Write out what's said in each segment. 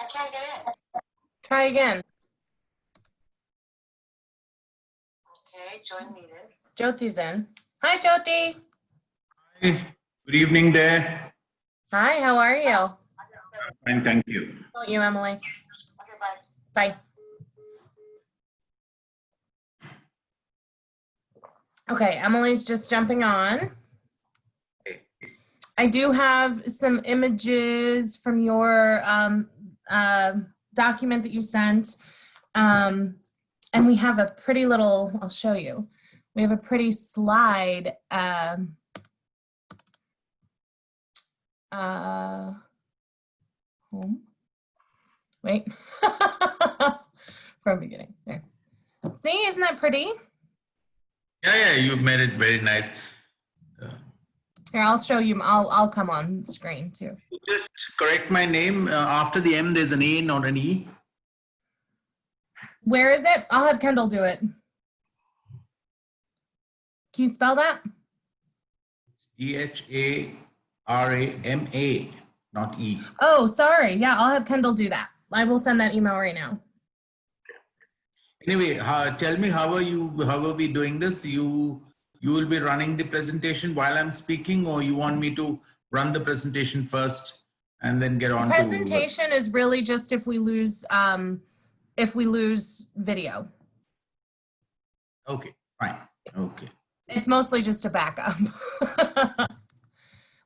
I can't get in. Try again. Okay, join meeting. Jyothi's in. Hi, Jyothi. Hi, good evening there. Hi, how are you? Fine, thank you. How about you, Emily? Okay, bye. Bye. Okay, Emily's just jumping on. I do have some images from your document that you sent. And we have a pretty little, I'll show you. We have a pretty slide. Home. Wait. From beginning. There. See, isn't that pretty? Yeah, you've made it very nice. Here, I'll show you. I'll come on screen too. Just correct my name. After the M, there's an A, not an E. Where is it? I'll have Kendall do it. Can you spell that? EHARAMA, not E. Oh, sorry. Yeah, I'll have Kendall do that. I will send that email right now. Anyway, tell me, how are we doing this? You will be running the presentation while I'm speaking, or you want me to run the presentation first and then get on The presentation is really just if we lose video. Okay, fine. Okay. It's mostly just a backup.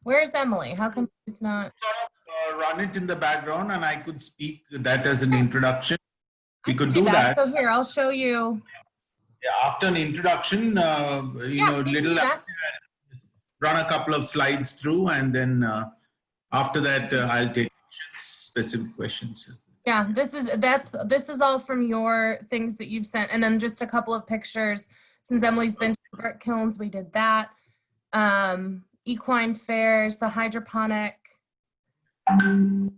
Where's Emily? How come it's not? Run it in the background and I could speak that as an introduction. We could do do that. So here, I'll show you. Yeah, after an introduction, run a couple of slides through, and then after that, I'll take specific questions. Yeah, this is all from your things that you've sent, and then just a couple of pictures. Since Emily's been to Burt Kilns, we did that. Equine fairs, the hydroponic. And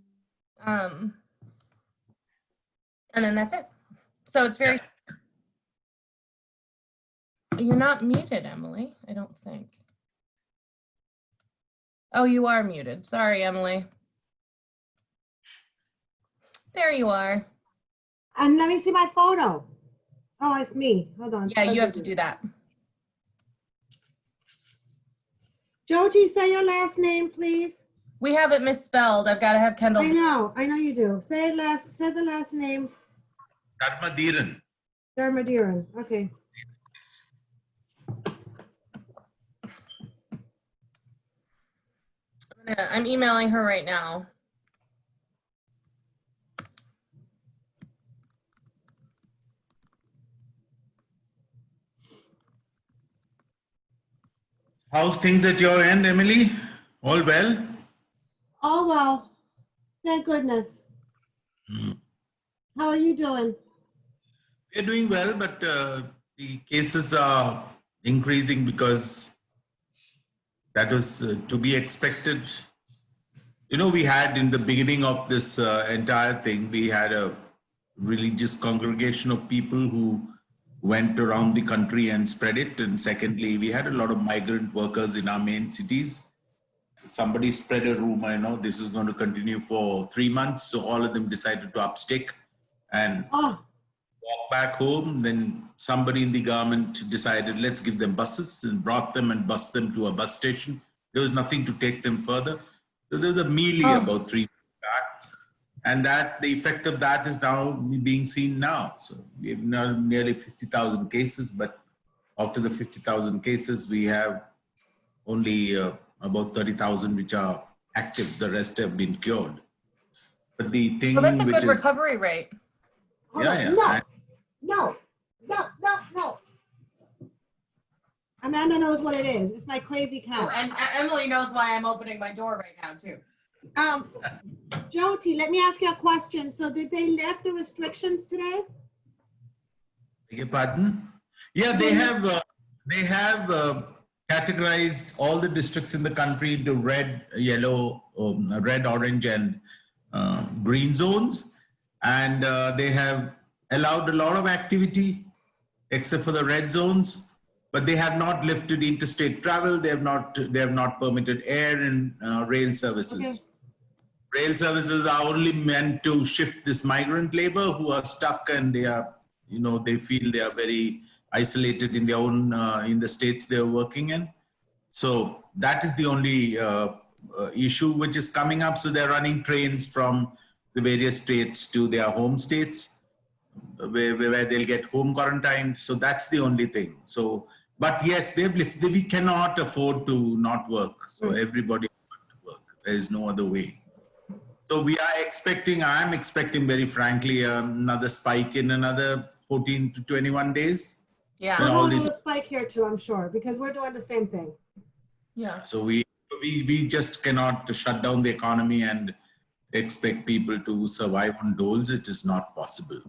then that's it. So it's very. You're not muted, Emily, I don't think. Oh, you are muted. Sorry, Emily. There you are. And let me see my photo. Oh, it's me. Hold on. Yeah, you have to do that. Jyothi, say your last name, please. We have it misspelled. I've got to have Kendall. I know you do. Say the last name. Dharamedheeran. Dharamedheeran. Okay. I'm emailing her right now. How's things at your end, Emily? All well? Oh, well. Thank goodness. How are you doing? We're doing well, but the cases are increasing because that was to be expected. You know, we had in the beginning of this entire thing, we had a religious congregation of people who went around the country and spread it. And secondly, we had a lot of migrant workers in our main cities. Somebody spread a rumor, this is going to continue for 3 months. So all of them decided to upstick and walk back home. Then somebody in the government decided, let's give them buses, and brought them and bused them to a bus station. There was nothing to take them further. So there was a melee about 3 months back. And that the effect of that is now being seen now. So we have now nearly 50,000 cases, but after the 50,000 cases, we have only about 30,000 which are active. The rest have been cured. But the thing, that's a good recovery rate. No. Amanda knows what it is. It's my crazy cat. And Emily knows why I'm opening my door right now too. Jyothi, let me ask you a question. So did they lift the restrictions today? Beg your pardon? Yeah, they have categorized all the districts in the country into red, yellow, red, orange, and green zones. And they have allowed a lot of activity except for the red zones, but they have not lifted interstate travel. They have not permitted air and rail services. rail services are only meant to shift this migrant labor who are stuck and they are, they feel they are very isolated in their own, in the states they're working in. So that is the only issue which is coming up. So they're running trains from the various states to their home states where they'll get home quarantined. So that's the only thing. So, but yes, we cannot afford to not work. So everybody has to work. There is no other way. So I'm expecting very frankly, another spike in another 14 to 21 days. Yeah. And We're all going these, to a spike here too, I'm sure, because we're doing the same thing. Yeah. so we just cannot shut down the economy and expect people to survive on doles. It is not possible.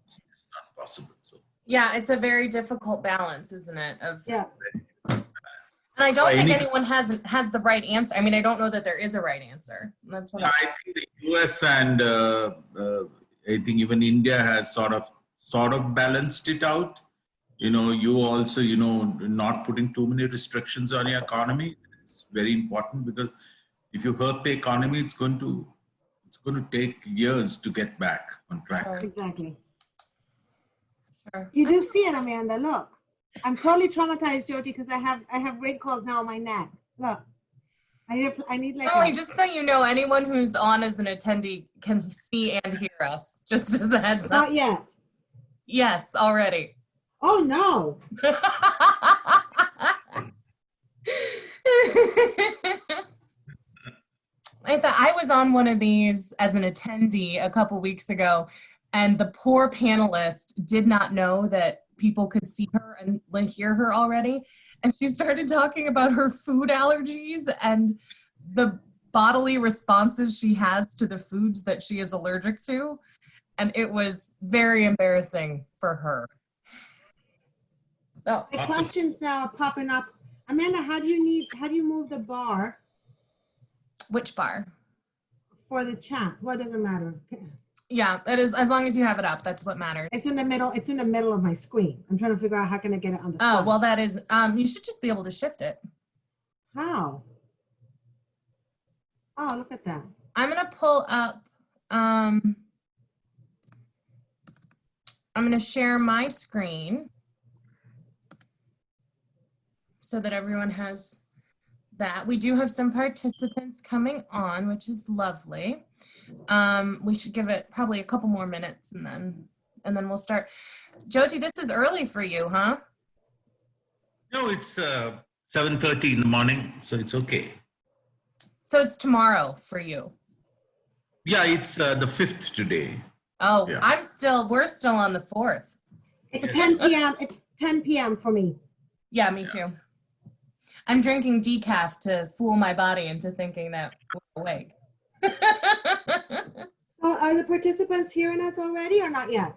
It's not possible. So Yeah, it's a very difficult balance, isn't it? Yeah. And I don't By think any- anyone has the right answer. I mean, I don't know that there is a right answer. That's what I think the US and I think even India has sort of balanced it out. You also, not putting too many restrictions on your economy. It's very important because if you hurt the economy, it's going to take years to get back on track. Sure. Exactly. Sure. You do see it, Amanda. Look, I'm totally traumatized, Jyothi, because I have wrinkles now on my neck. Look, I need like. Emily, just so you know, anyone who's on as an attendee can see and hear us. Just as a heads up. Not yet. Yes, already. Oh no. I was on one of these as an attendee a couple weeks ago, and the poor panelist did not know that people could see her and hear her already. And she started talking about her food allergies and the bodily responses she has to the foods that she is allergic to. And it was very embarrassing for her. So, My questions now are popping up. Amanda, how do you move the bar which bar? for the chat? Well, it doesn't matter. Yeah, it is. As long as you have it up, that's what matters. It's in the middle. It's in the middle of my screen. I'm trying to figure out how can I get it on the Oh, side. well, that is, you should just be able to shift it. How? Oh, look at that. I'm going to pull up, I'm going to share my screen so that everyone has that. We do have some participants coming on, which is lovely. We should give it probably a couple more minutes and then we'll start. Jyothi, this is early for you, huh? No, it's 7:30 in the morning, so it's okay. So it's tomorrow for you. Yeah, it's the 5th today. Oh, Yeah. we're still on the 4th. It's 10 p.m. It's 10 p.m. for me. Yeah, me too. I'm drinking decaf to fool my body into thinking that we're awake. So are the participants hearing us already or not yet?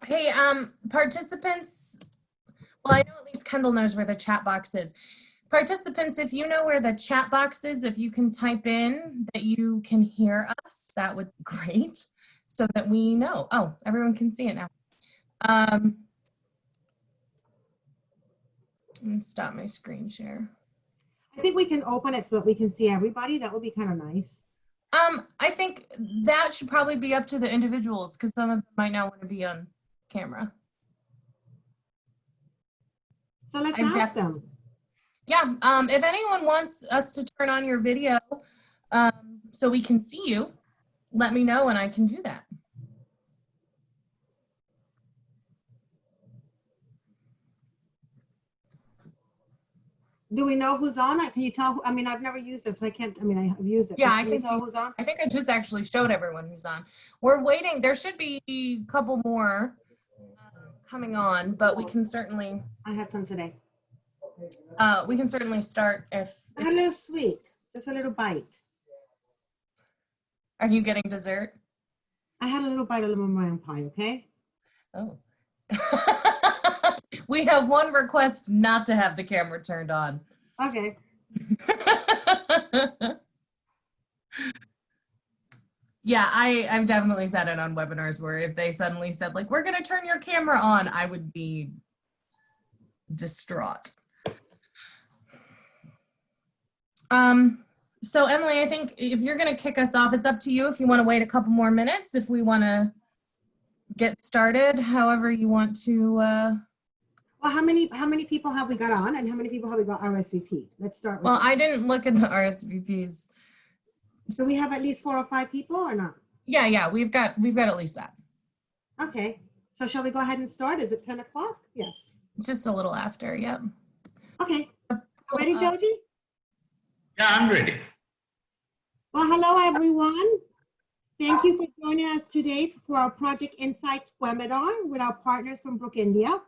Hey, participants, well, I know at least Kendall knows where the chat box is. Participants, if you know where the chat box is, if you can type in that you can hear us, that would be great so that we know. Oh, everyone can see it now. I'm gonna stop my screen share. I think we can open it so that we can see everybody. That would be kind of nice. I think that should probably be up to the individuals because some of them might not want to be on camera. So let's I'm ask them. Yeah, if anyone wants us to turn on your video so we can see you, let me know and I can do that. Do we know who's on it? Can you tell? I mean, I've never used it, so I can't. I mean, I have used it. Yeah, but I you can tell see. who's on. I think I just actually showed everyone who's on. We're waiting. There should be a couple more coming on, but we can certainly I had some today. start if I had a little sweet, just a little bite. are you getting dessert? I had a little bite of lemon meringue pie. Okay. Oh. We have one request not to have the camera turned on. Okay. Yeah, I've definitely said it on webinars where if they suddenly said like, we're gonna turn your camera on, I would be distraught. So Emily, I think if you're going to kick us off, it's up to you if you want to wait a couple more minutes, if we want to get started, however you want to. Well, how many people have we got on, and how many people have we got RSVP? Let's start with Well, that. I didn't look at the RSVPs. Do we have at least 4 or 5 people or not? Yeah, we've got at least that. Okay, so shall we go ahead and start? Is it 10 o'clock? Yes. Just a little after, yep. Okay, ready, Jyothi? Yeah, I'm ready. Well, hello, everyone. Thank you for joining us today for our Project Insights webinar with our partners from Brook, India.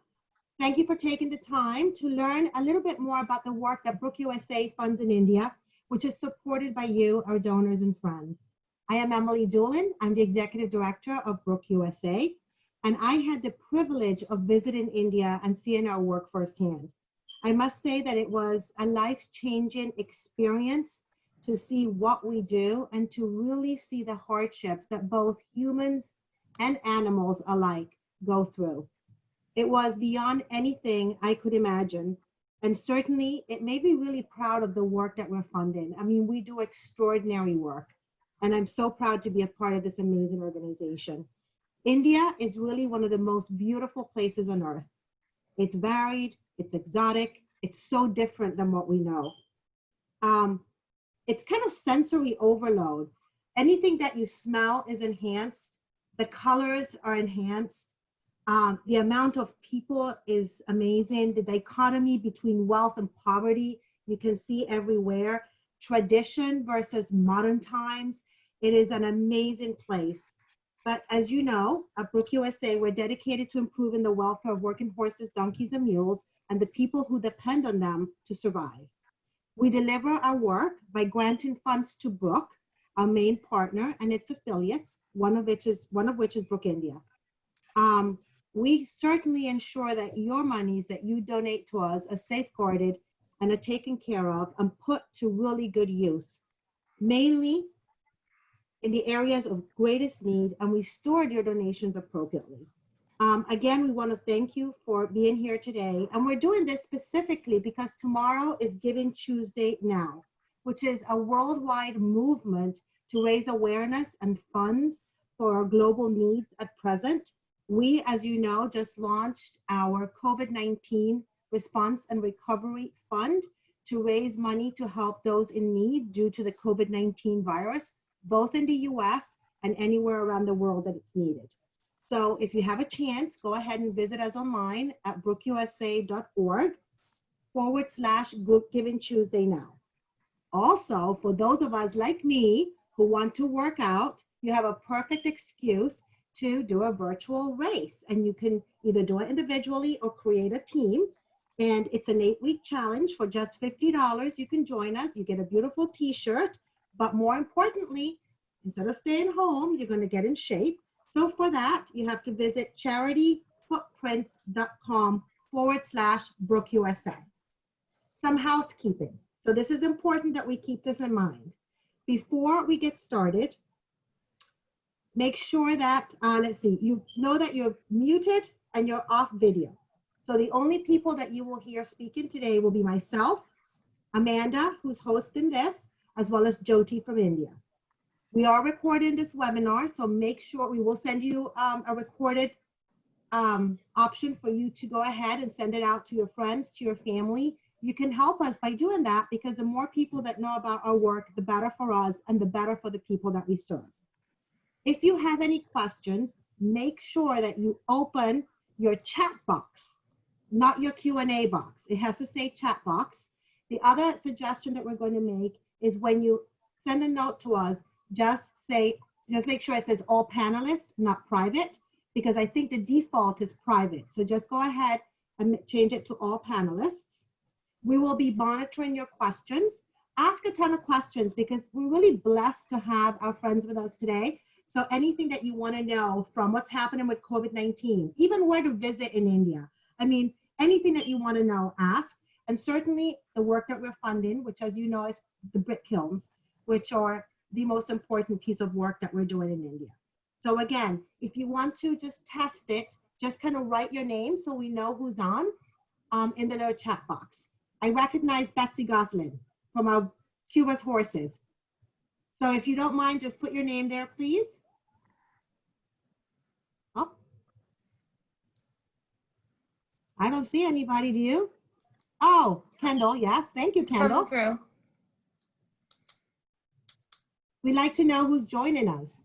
Thank you for taking the time to learn a little bit more about the work that Brook USA funds in India, which is supported by you, our donors and friends. I am Emily Doolin. I'm the Executive Director of Brook USA, and I had the privilege of visiting India and seeing our work firsthand. I must say that it was a life-changing experience to see what we do and to really see the hardships that both humans and animals alike go through. It was beyond anything I could imagine. And certainly it made me really proud of the work that we're funding. I mean, we do extraordinary work, and I'm so proud to be a part of this amazing organization. India is really one of the most beautiful places on earth. It's varied, it's exotic, it's so different than what we know. It's kind of sensory overload. Anything that you smell is enhanced. The colors are enhanced. The amount of people is amazing. The dichotomy between wealth and poverty, you can see everywhere. Tradition versus modern times. It is an amazing place. But as you know, at Brook USA, we're dedicated to improving the welfare of working horses, donkeys, and mules, and the people who depend on them to survive. We deliver our work by granting funds to Brook, our main partner, and its affiliates, one of which is Brook India. We certainly ensure that your monies that you donate to us are safeguarded and are taken care of and put to really good use, mainly in the areas of greatest need, and we store your donations appropriately. Again, we want to thank you for being here today. And we're doing this specifically because tomorrow is Giving Tuesday Now, which is a worldwide movement to raise awareness and funds for our global needs at present. We, as you know, just launched our COVID-19 Response and Recovery Fund to raise money to help those in need due to the COVID-19 virus, both in the US and anywhere around the world that it's needed. So if you have a chance, go ahead and visit us online at brookusa.org/Giving Tuesday Now. Also, for those of us like me who want to work out, you have a perfect excuse to do a virtual race. And you can either do it individually or create a team. And it's an 8-week challenge for just $50. You can join us. You get a beautiful t-shirt. But more importantly, instead of staying home, you're going to get in shape. So for that, you have to visit charityfootprints.com/Brook USA. Some housekeeping. So this is important that we keep this in mind. Before we get started, make sure that, let's see, you know that you're muted and you're off video. So the only people that you will hear speaking today will be myself, Amanda, who's hosting this, as well as Jyothi from India. We are recording this webinar, so make sure we will send you a recorded option for you to go ahead and send it out to your friends, to your family. You can help us by doing that because the more people that know about our work, the better for us and the better for the people that we serve. If you have any questions, make sure that you open your chat box, not your Q&A box. It has to say chat box. The other suggestion that we're going to make is when you send a note to us, just make sure it says all panelists, not private, because I think the default is private. So just go ahead and change it to all panelists. We will be monitoring your questions. Ask a ton of questions because we're really blessed to have our friends with us today. So anything that you want to know from what's happening with COVID-19, even where to visit in India. I mean, anything that you want to know, ask. And certainly the work that we're funding, which as you know is the brick kilns, which are the most important piece of work that we're doing in India. So again, if you want to just test it, just kind of write your name so we know who's on in the little chat box. I recognize Betsy Goslin from our She was horses. So if you don't mind, just put your name there, please. Oh. I don't see anybody, do you? Oh, Kendall, yes. Thank you, It's coming Kendall. through. We'd like to know who's joining us.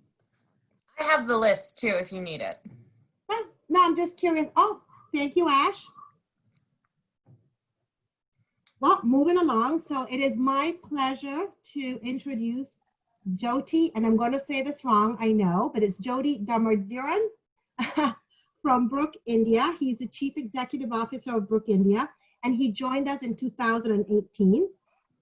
I have the list too if you need it. No, I'm just curious. Oh, thank you, Ash. Well, moving along. So it is my pleasure to introduce Jyothi, and I'm going to say this wrong, I know, but it's Jyothi Dharamedheeran from Brook, India. He's the Chief Executive Officer of Brook, India, and he joined us in 2018.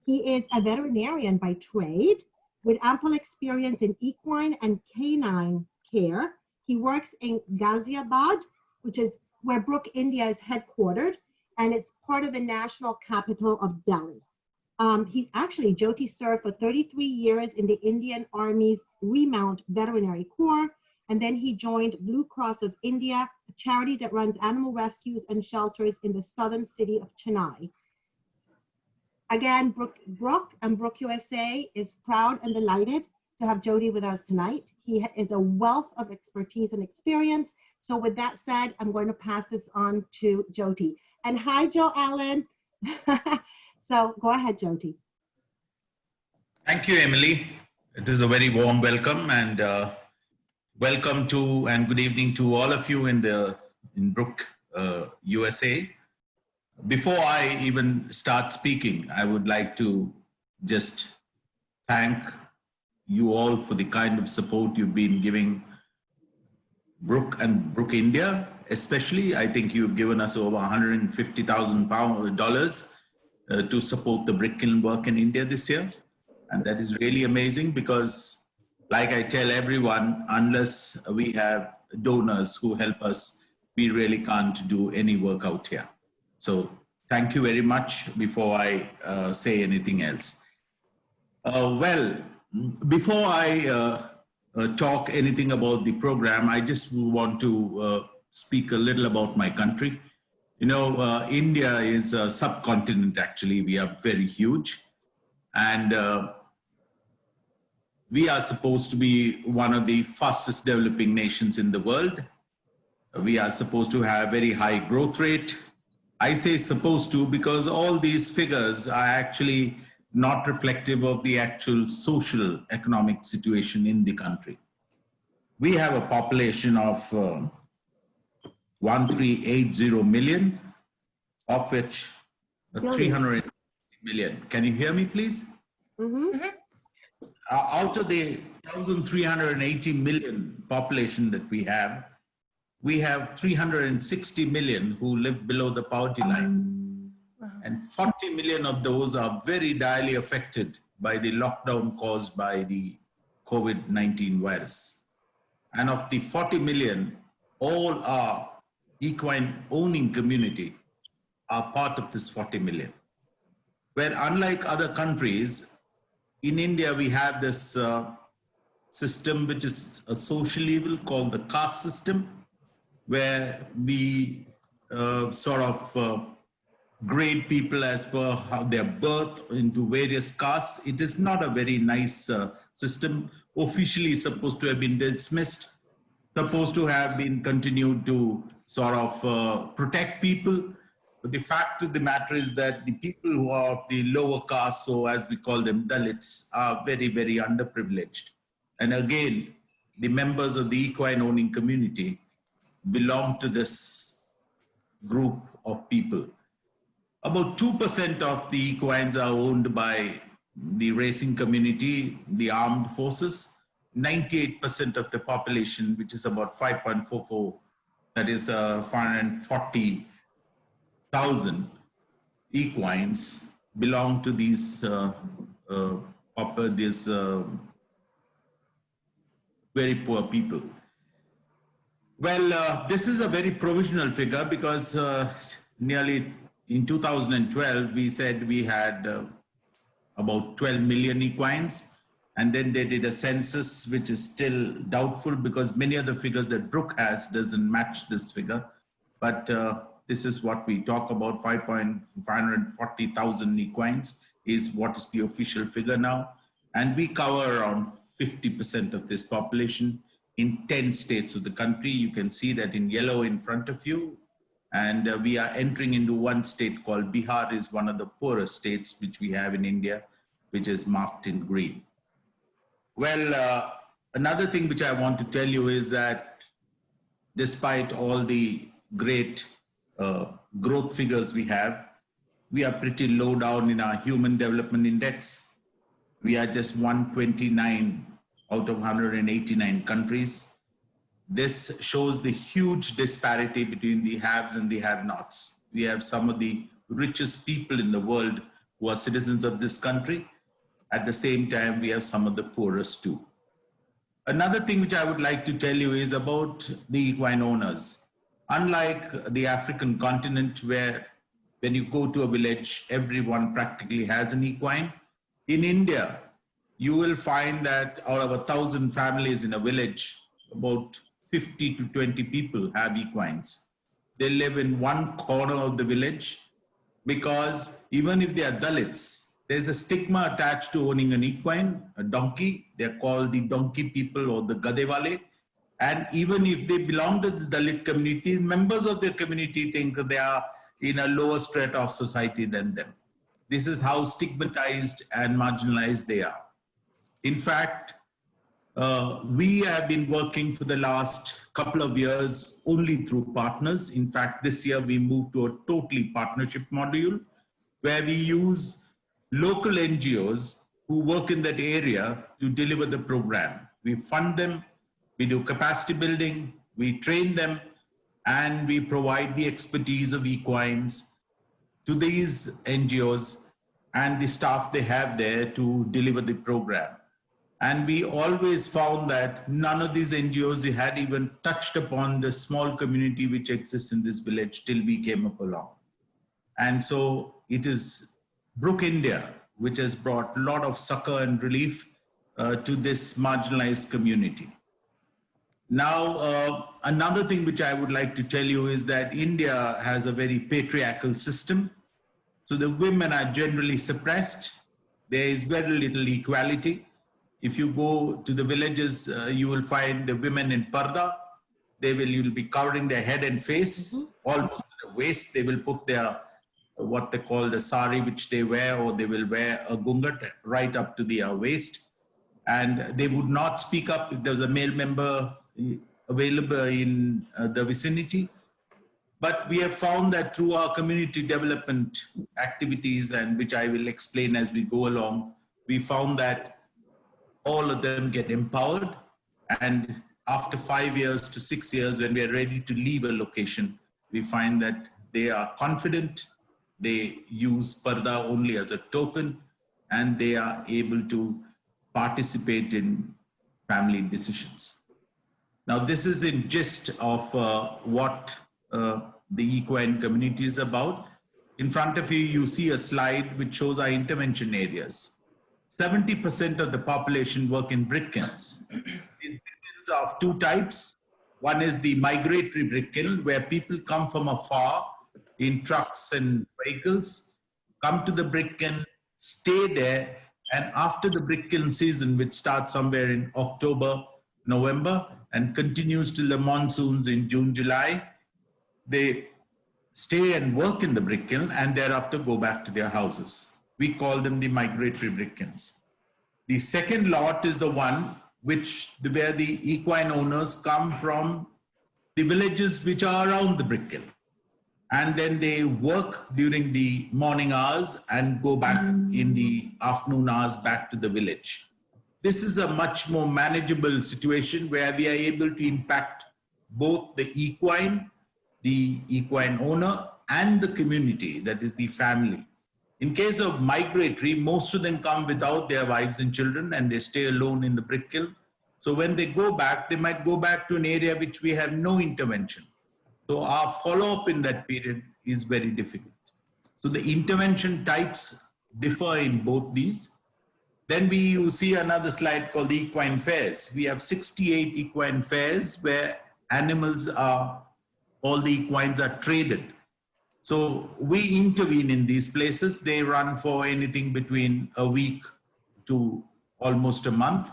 He is a veterinarian by trade with ample experience in equine and canine care. He works in Ghaziabad, which is where Brook, India is headquartered, and it's part of the national capital of Delhi. Jyothi served for 33 years in the Indian Army's Remount Veterinary Corps, and then he joined Blue Cross of India, a charity that runs animal rescues and shelters in the southern city of Chennai. Again, Brook and Brook USA is proud and delighted to have Jyothi with us tonight. He is a wealth of expertise and experience. So with that said, I'm going to pass this on to Jyothi. And hi, Joe Allen. So go ahead, Jyothi. Thank you, Emily. It is a very warm welcome, and welcome to and good evening to all of you in Brook, USA. Before I even start speaking, I would like to just thank you all for the kind of support you've been giving Brook and Brook India, especially. I think you've given us over $150,000 to support the brick kiln work in India this year. And that is really amazing because, like I tell everyone, unless we have donors who help us, we really can't do any work out here. So thank you very much before I say anything else. Before I talk anything about the program, I just want to speak a little about my country. You know, India is a subcontinent, actually. We are very huge. And we are supposed to be one of the fastest developing nations in the world. We are supposed to have very high growth rate. I say supposed to because all these figures are actually not reflective of the actual social economic situation in the country. We have a population of 1380 million, of which 300 million. Can you hear me, please? Mm-hmm. Out of the 1,380 million population that we have 360 million who live below the poverty line. Wow. And 40 million of those are very direly affected by the lockdown caused by the COVID-19 virus. And of the 40 million, all our equine owning community are part of this 40 million. Where unlike other countries, in India, we have this system which is a social evil called the caste system, where we grade people as per how their birth into various castes. It is not a very nice system. Officially supposed to have been dismissed, supposed to have been continued to protect people. But the fact of the matter is that the people who are of the lower caste, so as we call them Dalits, are very, very underprivileged. And again, the members of the equine owning community belong to this group of people. About 2% of the equines are owned by the racing community, the armed forces. 98% of the population, which is about 5.44, that is 540,000 equines, belong to these very poor people. Well, this is a very provisional figure because nearly in 2012, we said we had about 12 million equines. And then they did a census, which is still doubtful because many of the figures that Brook has doesn't match this figure. But this is what we talk about, 540,000 equines is what is the official figure now. And we cover around 50% of this population in 10 states of the country. You can see that in yellow in front of you. And we are entering into one state called Bihar, is one of the poorest states which we have in India, which is marked in green. Well, another thing which I want to tell you is that despite all the great growth figures we have, we are pretty low down in our Human Development Index. We are just 129 out of 189 countries. This shows the huge disparity between the haves and the have-nots. We have some of the richest people in the world who are citizens of this country. At the same time, we have some of the poorest too. Another thing which I would like to tell you is about the equine owners. Unlike the African continent, where when you go to a village, everyone practically has an equine, in India, you will find that out of 1,000 families in a village, about 50 to 20 people have equines. They live in one corner of the village because even if they are Dalits, there's a stigma attached to owning an equine, a donkey. They're called the donkey people or the Gadewale. And even if they belong to the Dalit community, members of their community think that they are in a lower strata of society than them. This is how stigmatized and marginalized they are. In fact, we have been working for the last couple of years only through partners. In fact, this year we moved to a totally partnership module where we use local NGOs who work in that area to deliver the program. We fund them, we do capacity building, we train them, and we provide the expertise of equines to these NGOs and the staff they have there to deliver the program. And we always found that none of these NGOs had even touched upon the small community which exists in this village till we came up along. And so it is Brook India, which has brought a lot of succor and relief to this marginalized community. Now, another thing which I would like to tell you is that India has a very patriarchal system. So the women are generally suppressed. There is very little equality. If you go to the villages, you will find the women in parda. You'll be covering their head and face, almost to the waist. They will put their, what they call the sari, which they wear, or they will wear a gungat right up to their waist. And they would not speak up if there's a male member available in the vicinity. But we have found that through our community development activities, and which I will explain as we go along, we found that all of them get empowered. And after 5 years to 6 years, when we are ready to leave a location, we find that they are confident, they use parda only as a token, and they are able to participate in family decisions. Now, this is in gist of what the equine community is about. In front of you, you see a slide which shows our intervention areas. 70% of the population work in brick kilns. These brick kilns are of two types. One is the migratory brick kiln, where people come from afar in trucks and vehicles, come to the brick kiln, stay there, and after the brick kiln season, which starts somewhere in October, November, and continues till the monsoons in June, July, they stay and work in the brick kiln and thereafter go back to their houses. We call them the migratory brick kilns. The second lot is the one where the equine owners come from the villages which are around the brick kiln. And then they work during the morning hours and go back in the afternoon hours back to the village. This is a much more manageable situation where we are able to impact both the equine owner, and the community, that is the family. In case of migratory, most of them come without their wives and children and they stay alone in the brick kiln. So when they go back, they might go back to an area which we have no intervention. So our follow-up in that period is very difficult. So the intervention types differ in both these. Then you see another slide called the equine fairs. We have 68 equine fairs where all the equines are traded. So we intervene in these places. They run for anything between a week to almost a month.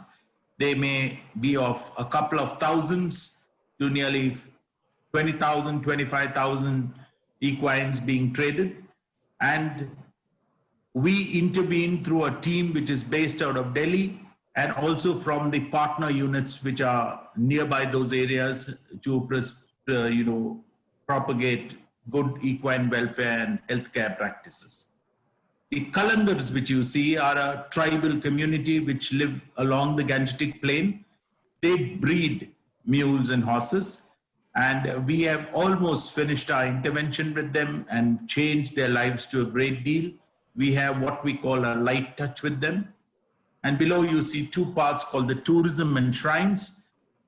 They may be of a couple of thousands to nearly 20,000, 25,000 equines being traded. And we intervene through a team which is based out of Delhi and also from the partner units which are nearby those areas to propagate good equine welfare and healthcare practices. The Kalandars which you see are a tribal community which live along the Gangetic Plain. They breed mules and horses, and we have almost finished our intervention with them and changed their lives to a great deal. We have what we call a light touch with them. And below you see two parts called the tourism and shrines.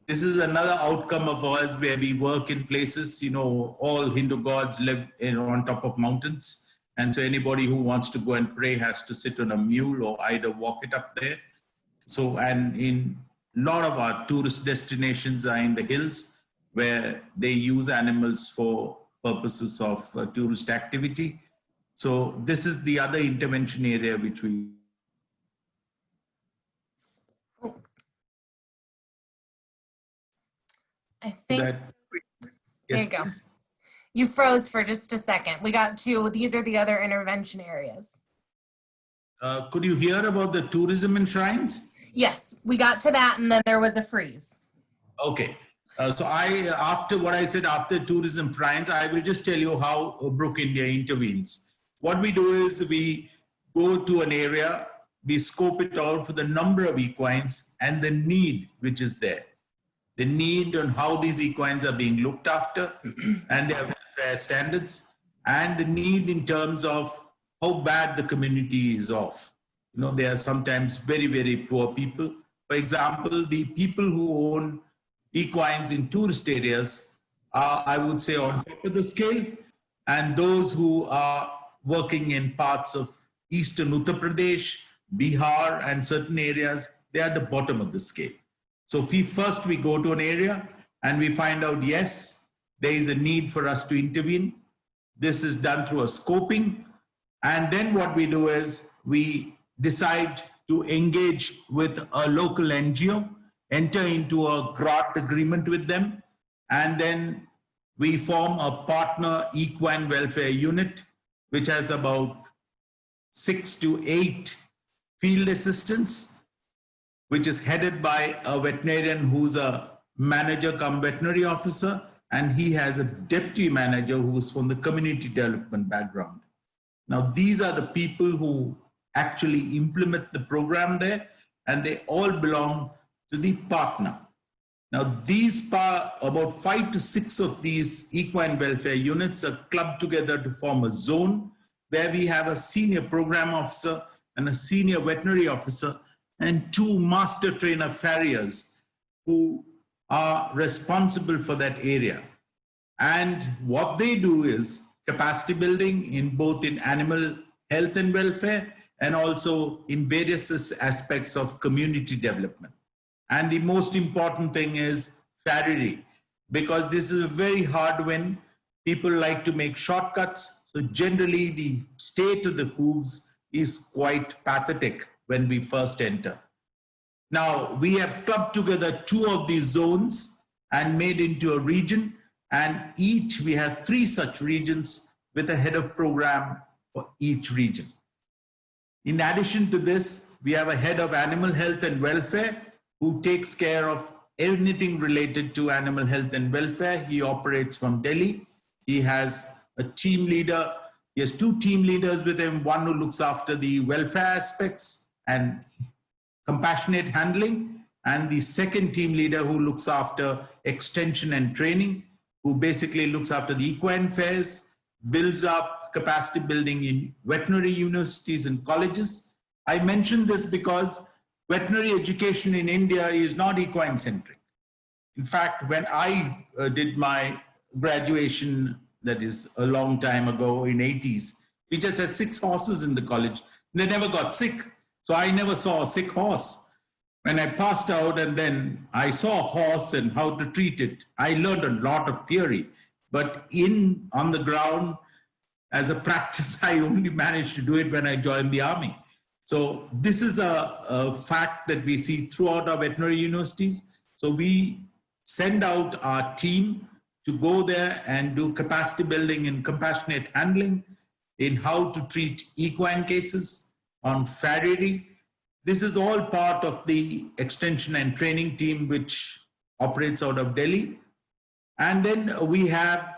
This is another outcome of ours where we work in places, all Hindu gods live on top of mountains. And so anybody who wants to go and pray has to sit on a mule or either walk it up there. So, and in a lot of our tourist destinations are in the hills where they use animals for purposes of tourist activity. So this is the other intervention area which we I think that. there Yes, you go. please. You froze for just a second. We got two. These are the other intervention areas. Could you hear about the tourism and shrines? Yes, we got to that, and then there was a freeze. Okay. So after what I said, after tourism shrines, I will just tell you how Brook India intervenes. What we do is we go to an area, we scope it out for the number of equines and the need which is there. The need on how these equines are being looked after and their welfare standards, and the need in terms of how bad the community is off. They are sometimes very, very poor people. For example, the people who own equines in tourist areas are, I would say, on top of the scale, and those who are working in parts of eastern Uttar Pradesh, Bihar, and certain areas, they are at the bottom of the scale. So we go to an area and we find out, yes, there is a need for us to intervene. This is done through a scoping. And then what we do is we decide to engage with a local NGO, enter into a grant agreement with them, and then we form a partner equine welfare unit, which has about 6 to 8 field assistants, which is headed by a veterinarian who's a manager cum veterinary officer, and he has a deputy manager who's from the community development background. Now, these are the people who actually implement the program there, and they all belong to the partner. Now, about 5 to 6 of these equine welfare units are clubbed together to form a zone where we have a senior program officer and a senior veterinary officer and 2 master trainer farriers who are responsible for that area. And what they do is capacity building in both in animal health and welfare and also in various aspects of community development. And the most important thing is farriery, because this is a very hard win. People like to make shortcuts. So generally the state of the hooves is quite pathetic when we first enter. Now, we have clubbed together 2 of these zones and made into a region, and we have 3 such regions with a head of program for each region. In addition to this, we have a head of animal health and welfare who takes care of anything related to animal health and welfare. He operates from Delhi. He has a team leader. He has 2 team leaders with him, one who looks after the welfare aspects and compassionate handling, and the second team leader who looks after extension and training, who basically looks after the equine fairs, builds up capacity building in veterinary universities and colleges. I mention this because veterinary education in India is not equine centric. In fact, when I did my graduation, that is a long time ago in 80s, we just had 6 horses in the college. They never got sick. So I never saw a sick horse. When I passed out and then I saw a horse and how to treat it, I learned a lot of theory. But on the ground, as a practice, I only managed to do it when I joined the army. So this is a fact that we see throughout our veterinary universities. So we send out our team to go there and do capacity building in compassionate handling, in how to treat equine cases, on farriery. This is all part of the extension and training team which operates out of Delhi. And then we have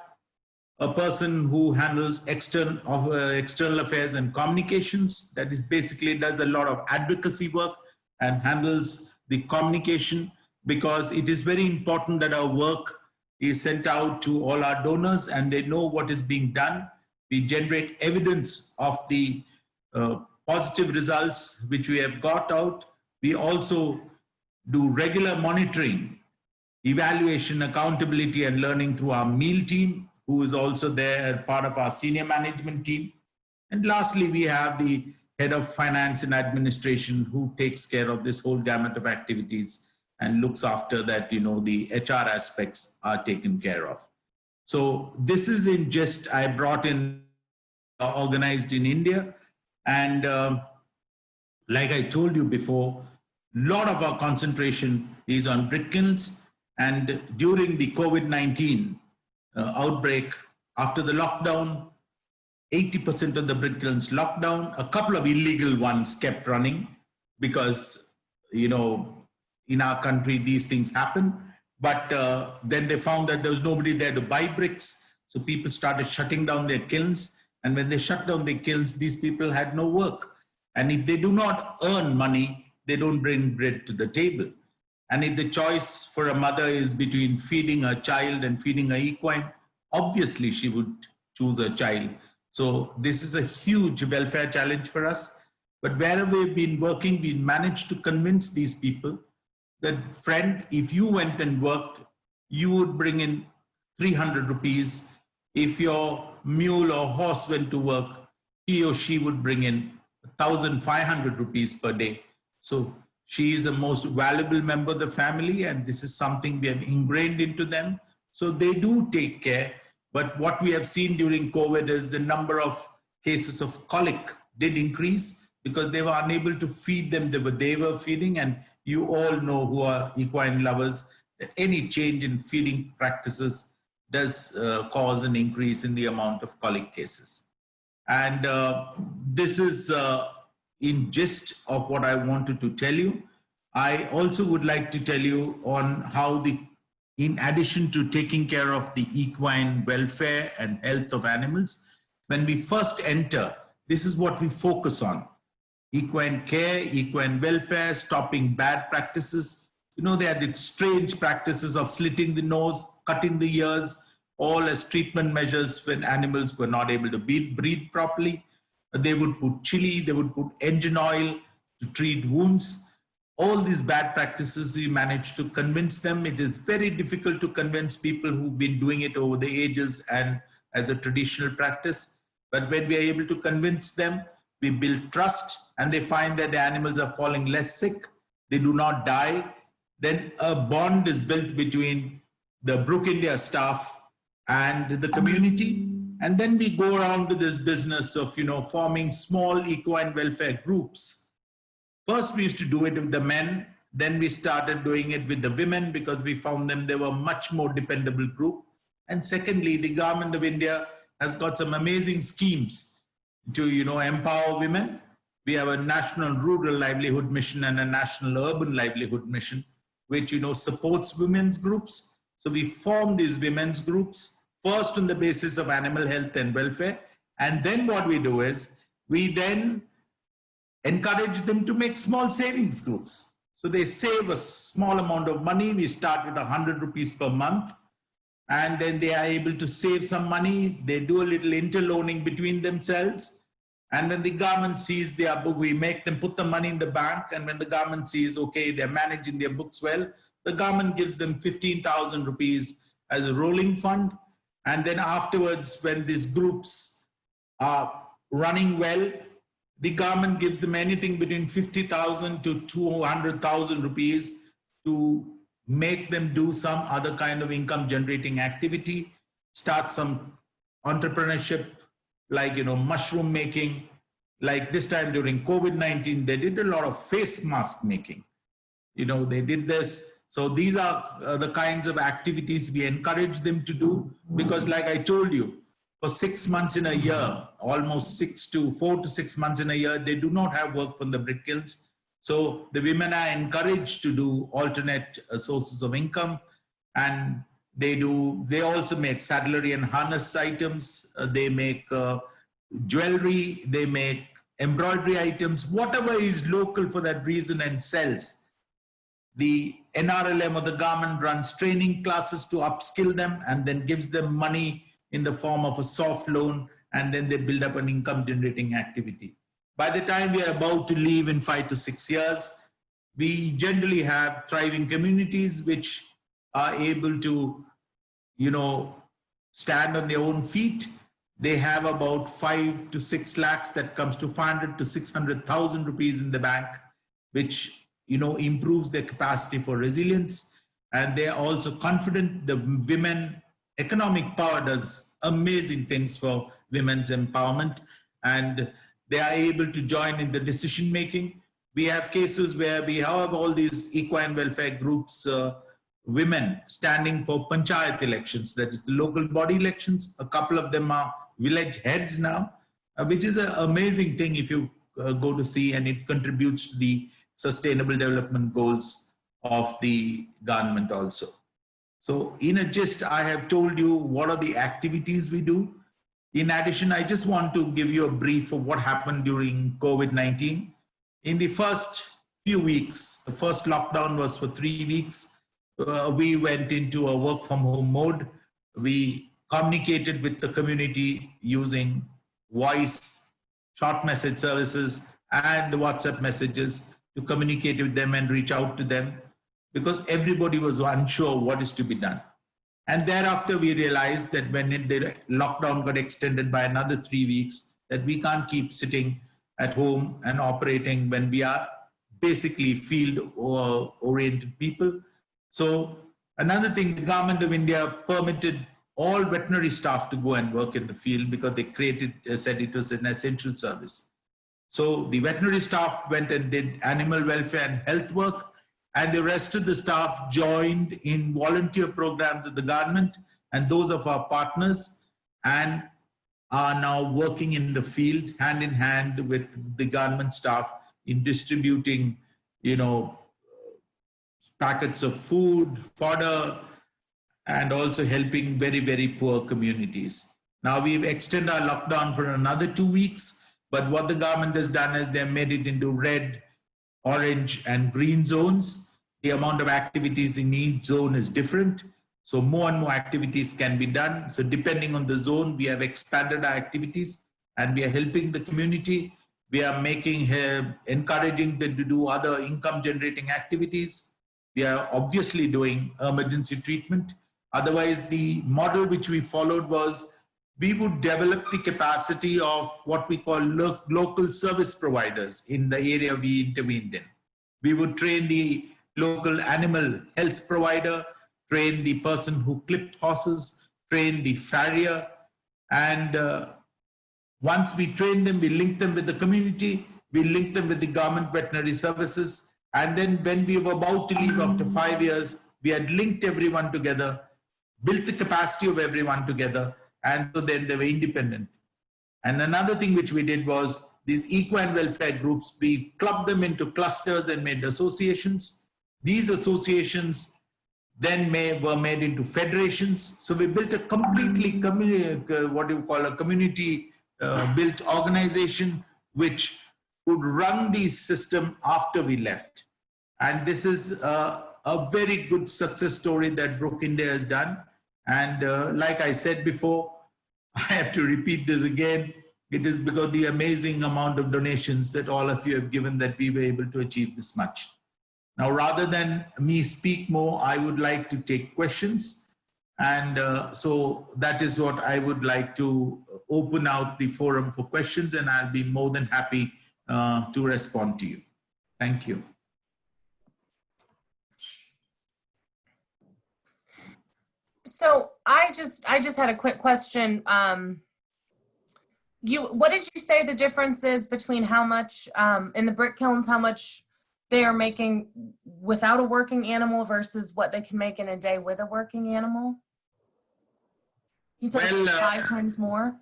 a person who handles external affairs and communications. That is basically does a lot of advocacy work and handles the communication, because it is very important that our work is sent out to all our donors and they know what is being done. We generate evidence of the positive results which we have got out. We also do regular monitoring, evaluation, accountability, and learning through our meal team, who is also there as part of our senior management team. And lastly, we have the head of finance and administration who takes care of this whole gamut of activities and looks after that, the HR aspects are taken care of. So this is in just, I brought in organized in India. And like I told you before, a lot of our concentration is on brick kilns. And during the COVID-19 outbreak, after the lockdown, 80% of the brick kilns locked down. A couple of illegal ones kept running because, in our country, these things happen. But then they found that there was nobody there to buy bricks. So people started shutting down their kilns. And when they shut down their kilns, these people had no work. And if they do not earn money, they don't bring bread to the table. And if the choice for a mother is between feeding a child and feeding an equine, obviously she would choose a child. So this is a huge welfare challenge for us. But wherever we've been working, we managed to convince these people that, friend, if you went and worked, you would bring in 300 rupees. If your mule or horse went to work, he or she would bring in 1,500 rupees per day. So she is the most valuable member of the family, and this is something we have ingrained into them. So they do take care. But what we have seen during COVID is the number of cases of colic did increase because they were unable to feed them. They were feeding, and you all know who are equine lovers, that any change in feeding practices does cause an increase in the amount of colic cases. And this is in gist of what I wanted to tell you. I also would like to tell you on how in addition to taking care of the equine welfare and health of animals, when we first enter, this is what we focus on: equine care, equine welfare, stopping bad practices. There are the strange practices of slitting the nose, cutting the ears, all as treatment measures when animals were not able to breathe properly. They would put chili, they would put engine oil to treat wounds. All these bad practices, we managed to convince them. It is very difficult to convince people who've been doing it over the ages and as a traditional practice. But when we are able to convince them, we build trust, and they find that the animals are falling less sick, they do not die. Then a bond is built between the Brook India staff and the community. And then we go around to this business of, forming small equine welfare groups. First, we used to do it with the men. Then we started doing it with the women because we found them, they were much more dependable group. And secondly, the government of India has got some amazing schemes to, empower women. We have a national rural livelihood mission and a national urban livelihood mission, which, supports women's groups. So we form these women's groups, first on the basis of animal health and welfare. And then what we do is, we then encourage them to make small savings groups. So they save a small amount of money. We start with 100 rupees per month. And then they are able to save some money. They do a little interloaning between themselves. And when the government sees their book, we make them put the money in the bank. And when the government sees, okay, they're managing their books well, the government gives them 15,000 rupees as a rolling fund. And then afterwards, when these groups are running well, the government gives them anything between 50,000 to 200,000 rupees to make them do some other kind of income generating activity, start some entrepreneurship like, mushroom making. Like this time during COVID-19, they did a lot of face mask making. They did this. So these are the kinds of activities we encourage them to do, because like I told you, for 6 months in a year, almost 4 to 6 months in a year, they do not have work from the brick kilns. So the women are encouraged to do alternate sources of income, and they also make saddlery and harness items. They make jewelry, they make embroidery items, whatever is local for that reason and sells. The NRLM or the government runs training classes to upskill them and then gives them money in the form of a soft loan, and then they build up an income generating activity. By the time we are about to leave in 5 to 6 years, we generally have thriving communities which are able to, stand on their own feet. They have about 5 to 6 lakhs, that comes to 500 to 600,000 rupees in the bank, which improves their capacity for resilience. And they are also confident. The women economic power does amazing things for women's empowerment, and they are able to join in the decision making. We have cases where we have all these equine welfare groups, women standing for panchayat elections, that is the local body elections. A couple of them are village heads now, which is an amazing thing if you go to see, and it contributes to the sustainable development goals of the government also. So in a gist, I have told you what are the activities we do. In addition, I just want to give you a brief of what happened during COVID-19. In the first few weeks, the first lockdown was for 3 weeks. We went into a work from home mode. We communicated with the community using voice, short message services, and WhatsApp messages to communicate with them and reach out to them, because everybody was unsure what is to be done. And thereafter, we realized that when the lockdown got extended by another 3 weeks, that we can't keep sitting at home and operating when we are basically field-oriented people. So another thing, the government of India permitted all veterinary staff to go and work in the field, because they said it was an essential service. So the veterinary staff went and did animal welfare and health work, and the rest of the staff joined in volunteer programs of the government and those of our partners, and are now working in the field hand in hand with the government staff in distributing, packets of food, fodder, and also helping very, very poor communities. Now we've extended our lockdown for another 2 weeks. But what the government has done is they've made it into red, orange, and green zones. The amount of activities in each zone is different. So more and more activities can be done. So depending on the zone, we have expanded our activities, and we are helping the community. We are encouraging them to do other income generating activities. We are obviously doing emergency treatment. Otherwise, the model which we followed was, we would develop the capacity of what we call local service providers in the area we intervened in. We would train the local animal health provider, train the person who clipped horses, train the farrier, and once we train them, we link them with the community, we link them with the government veterinary services, and then when we were about to leave after 5 years, we had linked everyone together, built the capacity of everyone together, and so then they were independent. And another thing which we did was, these equine welfare groups, we clubbed them into clusters and made associations. These associations then were made into federations. So we built a completely community built organization which would run the system after we left. And this is a very good success story that Brook India has done. And like I said before, I have to repeat this again. It is because of the amazing amount of donations that all of you have given that we were able to achieve this much. Now, rather than me speak more, I would like to take questions. And so that is what I would like to open out the forum for questions, and I'll be more than happy to respond to you. Thank you. So I just had a quick question. What did you say the difference is between how much in the brick kilns, how much they are making without a working animal versus what they can make in a day with a working animal? You said Well, 5 times more.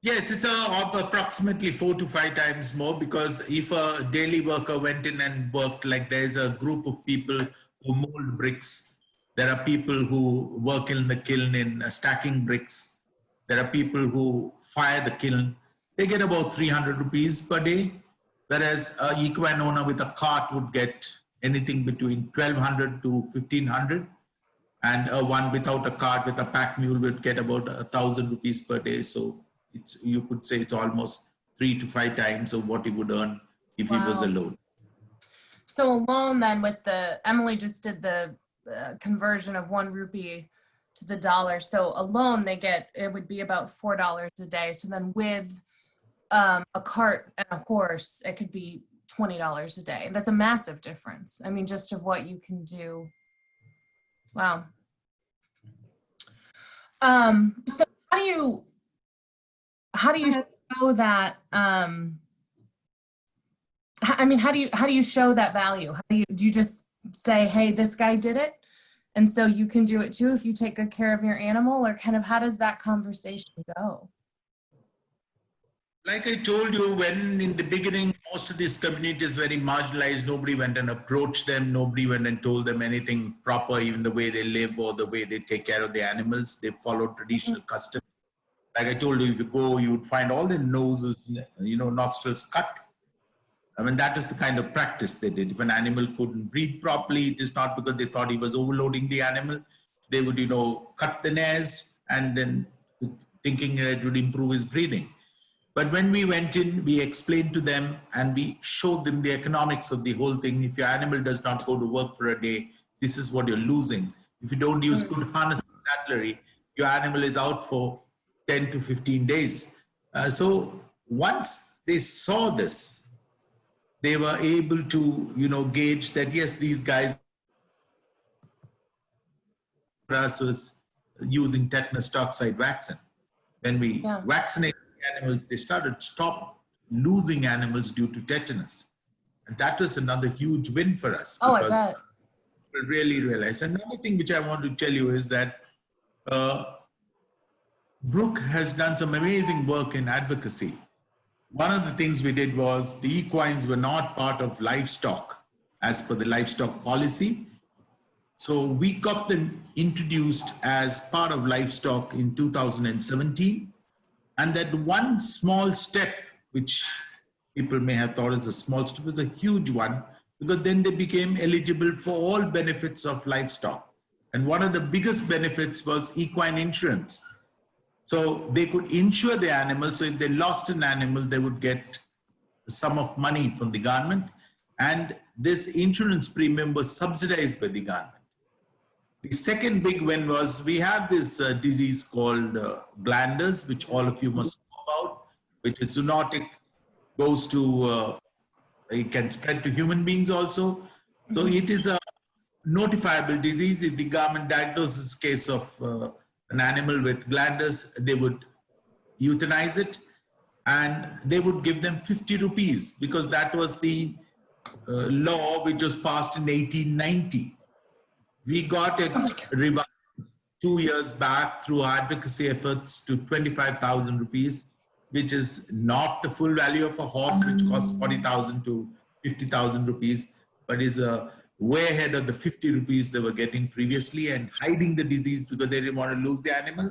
Yes, it's approximately 4 to 5 times more, because if a daily worker went in and worked, like there's a group of people who mold bricks, there are people who work in the kiln in stacking bricks, there are people who fire the kiln, they get about 300 rupees per day, whereas a equine owner with a cart would get anything between 1200 to 1500, and one without a cart with a pack mule would get about 1000 rupees per day. So it's, you could say it's almost 3 to 5 times of what he would earn if he was Wow. alone. So alone then with Emily just did the conversion of 1 rupee to the dollar. So alone it would be about $4 a day. So then with a cart and a horse, it could be $20 a day. That's a massive difference. I mean, just of what you can do. Wow. So how do you show that? I mean, how do you show that value? Do you just say, hey, this guy did it, and so you can do it too if you take good care of your animal, or kind of how does that conversation go? Like I told you, when in the beginning, most of these communities very marginalized, nobody went and approached them, nobody went and told them anything proper, even the way they live or the way they take care of the animals. They followed traditional customs. Like I told you, if you go, you would find all their noses, nostrils cut. I mean, that is the kind of practice they did. If an animal couldn't breathe properly, it is not because they thought he was overloading the animal. They would, cut the nares and then thinking that it would improve his breathing. But when we went in, we explained to them and we showed them the economics of the whole thing. If your animal does not go to work for a day, this is what you're losing. If you don't use good harness and saddlery, your animal is out for 10 to 15 days. So once they saw this, they were able to, gauge that, yes, these guys was using tetanus toxoid vaccine. When we vaccinated the animals, they started stop losing animals due to tetanus. And that was another huge win for us. Oh, because I bet. we really realized. Another thing which I want to tell you is that Brooke has done some amazing work in advocacy. One of the things we did was the equines were not part of livestock as per the livestock policy. So we got them introduced as part of livestock in 2017. And that one small step, which people may have thought is a small step, was a huge one, because then they became eligible for all benefits of livestock. And one of the biggest benefits was equine insurance. So they could insure the animal. So if they lost an animal, they would get a sum of money from the government. And this insurance premium was subsidized by the government. The second big win was we have this disease called glanders, which all of you must know about, which is zoonotic, goes to, it can spread to human beings also. So it is a notifiable disease. If the government diagnoses case of an animal with glanders, they would euthanize it and they would give them 50 rupees, because that was the law which was passed in 1890. We got it revised 2 years back through our advocacy efforts to 25,000 rupees, which is not the full value of a horse, which costs 40,000 to 50,000 rupees, but is way ahead of the 50 rupees they were getting previously, and hiding the disease because they didn't want to lose the animal.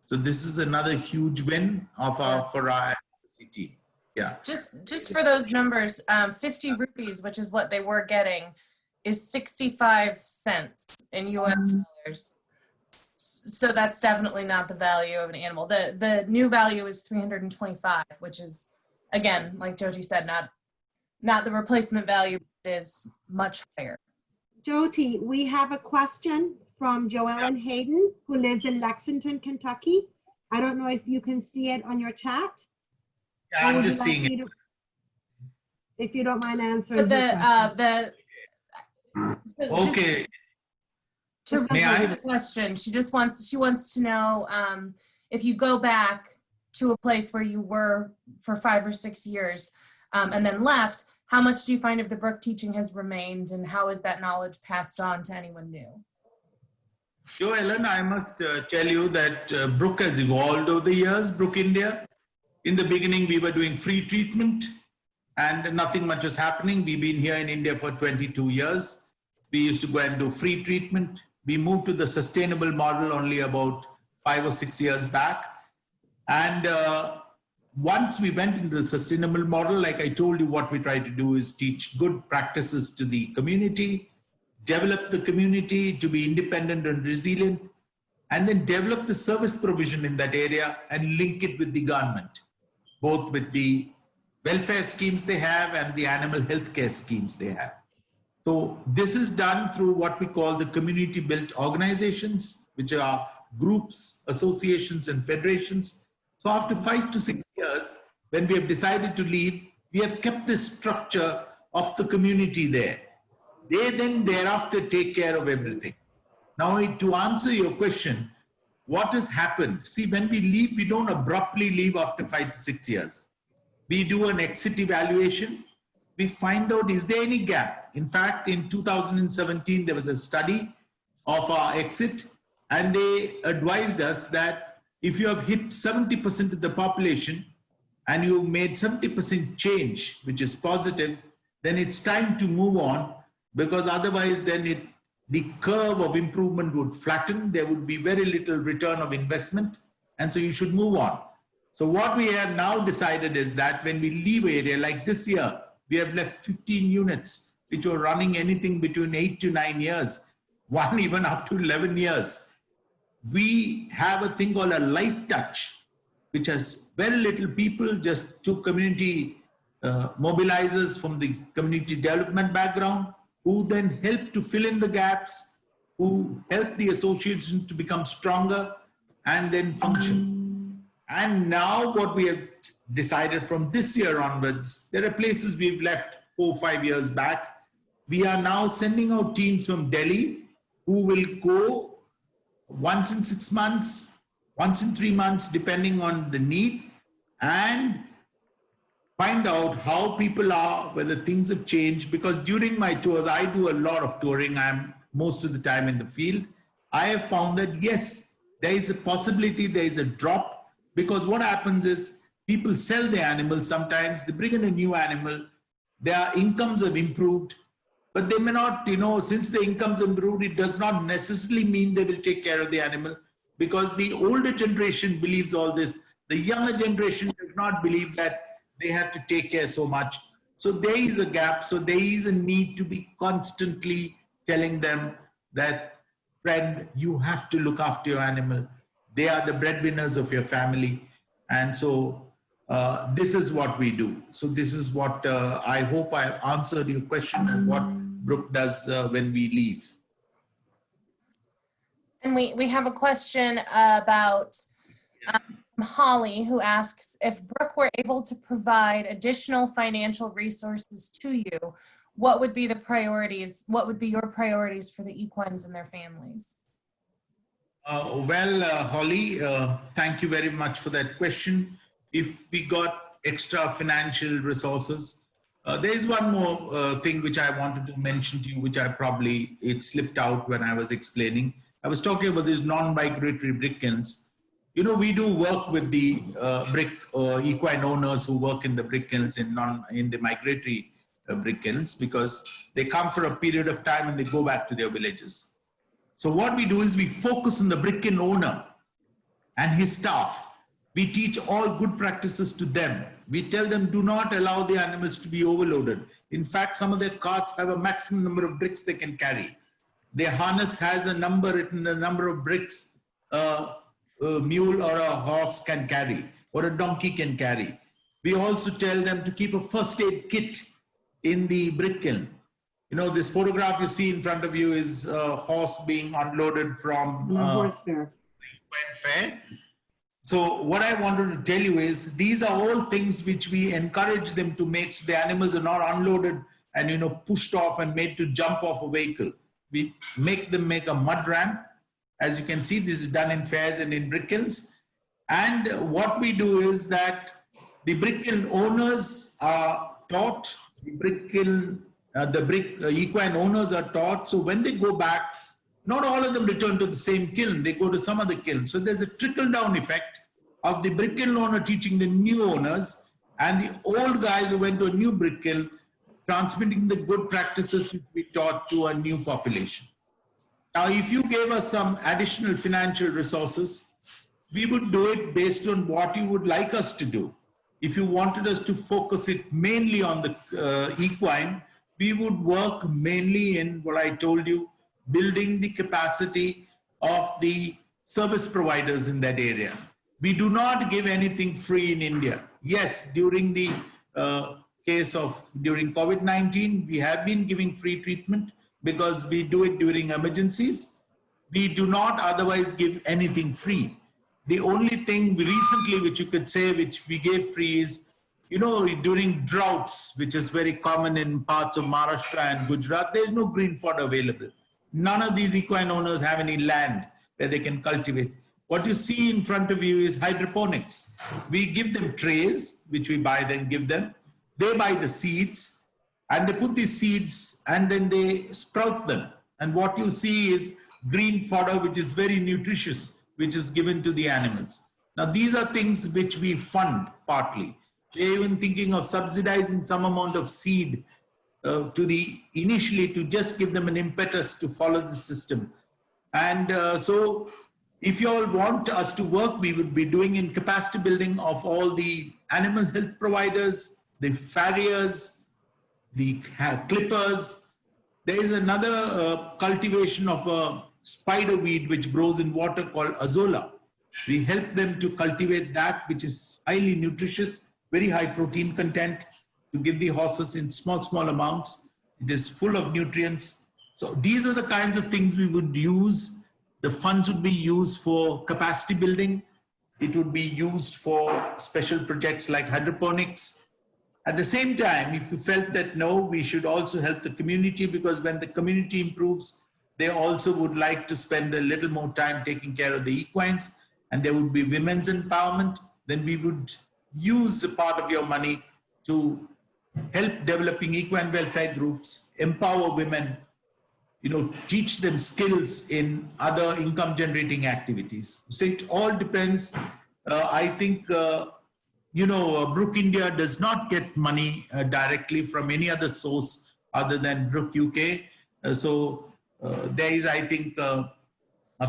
So this is another huge win of for our advocacy team. Yeah. Just for those numbers, 50 rupees, which is what they were getting, is 65 cents in US dollars. So that's definitely not the value of an animal. The new value is 325, which is, again, like Jyothi said, not the replacement value, but is much higher. Jyothi, we have a question from Joellen Hayden, who lives in Lexington, Kentucky. I don't know if you can see it on your chat. Yeah, I'm just seeing it. If you don't mind answering. But Okay. To repeat the question, she wants to know if you go back to a place where you were for 5 or 6 years and then left, how much do you find of the Brook teaching has remained, and how is that knowledge passed on to anyone new? So, Ellen, I must tell you that Brook has evolved over the years, Brook India. In the beginning, we were doing free treatment and nothing much was happening. We've been here in India for 22 years. We used to go and do free treatment. We moved to the sustainable model only about 5 or 6 years back. And once we went into the sustainable model, like I told you, what we try to do is teach good practices to the community, develop the community to be independent and resilient, and then develop the service provision in that area and link it with the government, both with the welfare schemes they have and the animal health care schemes they have. So this is done through what we call the community-built organizations, which are groups, associations, and federations. So after 5 to 6 years, when we have decided to leave, we have kept the structure of the community there. They then thereafter take care of everything. Now, to answer your question, what has happened? See, when we leave, we don't abruptly leave after 5 to 6 years. We do an exit evaluation. We find out, is there any gap? In fact, in 2017, there was a study of our exit, and they advised us that if you have hit 70% of the population and you made 70% change, which is positive, then it's time to move on, because otherwise then the curve of improvement would flatten. There would be very little return of investment, and so you should move on. So what we have now decided is that when we leave area, like this year, we have left 15 units, which were running anything between 8 to 9 years, one even up to 11 years. We have a thing called a light touch, which has very little people, just 2 community mobilizers from the community development background, who then help to fill in the gaps, who help the association to become stronger and then function. And now what we have decided from this year onwards, there are places we've left 4 or 5 years back. We are now sending out teams from Delhi who will go once in 6 months, once in 3 months, depending on the need, and find out how people are, whether things have changed. Because during my tours, I do a lot of touring. I'm most of the time in the field. I have found that yes, there is a possibility, there is a drop, because what happens is people sell their animals sometimes, they bring in a new animal, their incomes have improved, but they may not, since the incomes improved, it does not necessarily mean they will take care of the animal, because the older generation believes all this. The younger generation does not believe that they have to take care so much. So there is a gap. So there is a need to be constantly telling them that, friend, you have to look after your animal. They are the breadwinners of your family. And so this is what we do. So this is what I hope I answered your question on what Brook does when we leave. And we have a question about Holly, who asks, if Brook were able to provide additional financial resources to you, what would be the priorities? What would be your priorities for the equines and their families? Holly, thank you very much for that question. If we got extra financial resources, there is one more thing which I wanted to mention to you, which it slipped out when I was explaining. I was talking about these non-migratory brick kilns. We do work with the brick equine owners who work in the brick kilns in the migratory brick kilns, because they come for a period of time and they go back to their villages. So what we do is we focus on the brick kiln owner and his staff. We teach all good practices to them. We tell them, do not allow the animals to be overloaded. In fact, some of their carts have a maximum number of bricks they can carry. Their harness has a number of bricks a mule or a horse can carry, or a donkey can carry. We also tell them to keep a first aid kit in the brick kiln. This photograph you see in front of you is a horse being unloaded from horse fair. Fair. So what I wanted to tell you is these are all things which we encourage them to make, so the animals are not unloaded and pushed off and made to jump off a vehicle. We make them make a mud ramp. As you can see, this is done in fairs and in brick kilns. And what we do is that the brick kiln owners are taught, equine owners are taught. So when they go back, not all of them return to the same kiln, they go to some other kiln. So there's a trickle down effect of the brick kiln owner teaching the new owners, and the old guys who went to a new brick kiln transmitting the good practices which we taught to a new population. Now, if you gave us some additional financial resources, we would do it based on what you would like us to do. If you wanted us to focus it mainly on the equine, we would work mainly in what I told you, building the capacity of the service providers in that area. We do not give anything free in India. Yes, during the during COVID-19, we have been giving free treatment because we do it during emergencies. We do not otherwise give anything free. The only thing recently which you could say which we gave free is, you know, during droughts, which is very common in parts of Maharashtra and Gujarat, there's no green fodder available. None of these equine owners have any land where they can cultivate. What you see in front of you is hydroponics. We give them trays, which we buy, then give them. They buy the seeds, and they put these seeds, and then they sprout them. And what you see is green fodder, which is very nutritious, which is given to the animals. Now, these are things which we fund partly. We're even thinking of subsidizing some amount of seed initially to just give them an impetus to follow the system. And so if you all want us to work, we would be doing in capacity building of all the animal health providers, the farriers, the clippers. There is another cultivation of a spider weed which grows in water called azolla. We help them to cultivate that, which is highly nutritious, very high protein content, to give the horses in small amounts. It is full of nutrients. So these are the kinds of things we would use. The funds would be used for capacity building. It would be used for special projects like hydroponics. At the same time, if you felt that no, we should also help the community, because when the community improves, they also would like to spend a little more time taking care of the equines, and there would be women's empowerment, then we would use a part of your money to help developing equine welfare groups, empower women, you know, teach them skills in other income generating activities. So it all depends. I think, you know, Brook India does not get money directly from any other source other than Brook UK. There is, I think, a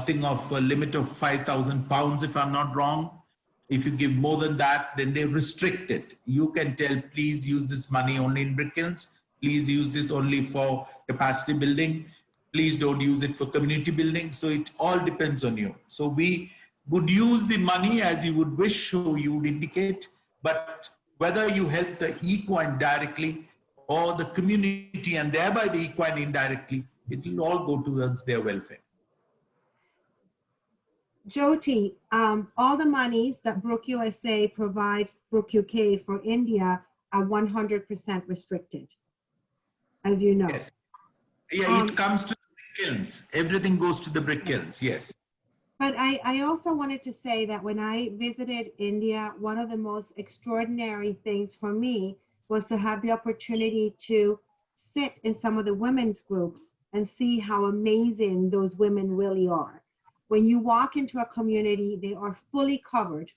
thing of a limit of £5,000, if I'm not wrong. If you give more than that, then they restrict it. You can tell, please use this money only in brick kilns. Please use this only for capacity building. Please don't use it for community building. So it all depends on you. So we would use the money as you would wish, so you would indicate, but whether you help the equine directly or the community and thereby the equine indirectly, it will all go towards their welfare. Jyothi, all the monies that Brook USA provides Brook UK for India are 100% restricted, as you know. Yes. Yeah, it comes to the brick kilns. Everything goes to the brick kilns, yes. But I also wanted to say that when I visited India, one of the most extraordinary things for me was to have the opportunity to sit in some of the women's groups and see how amazing those women really are. When you walk into a community, they are fully covered.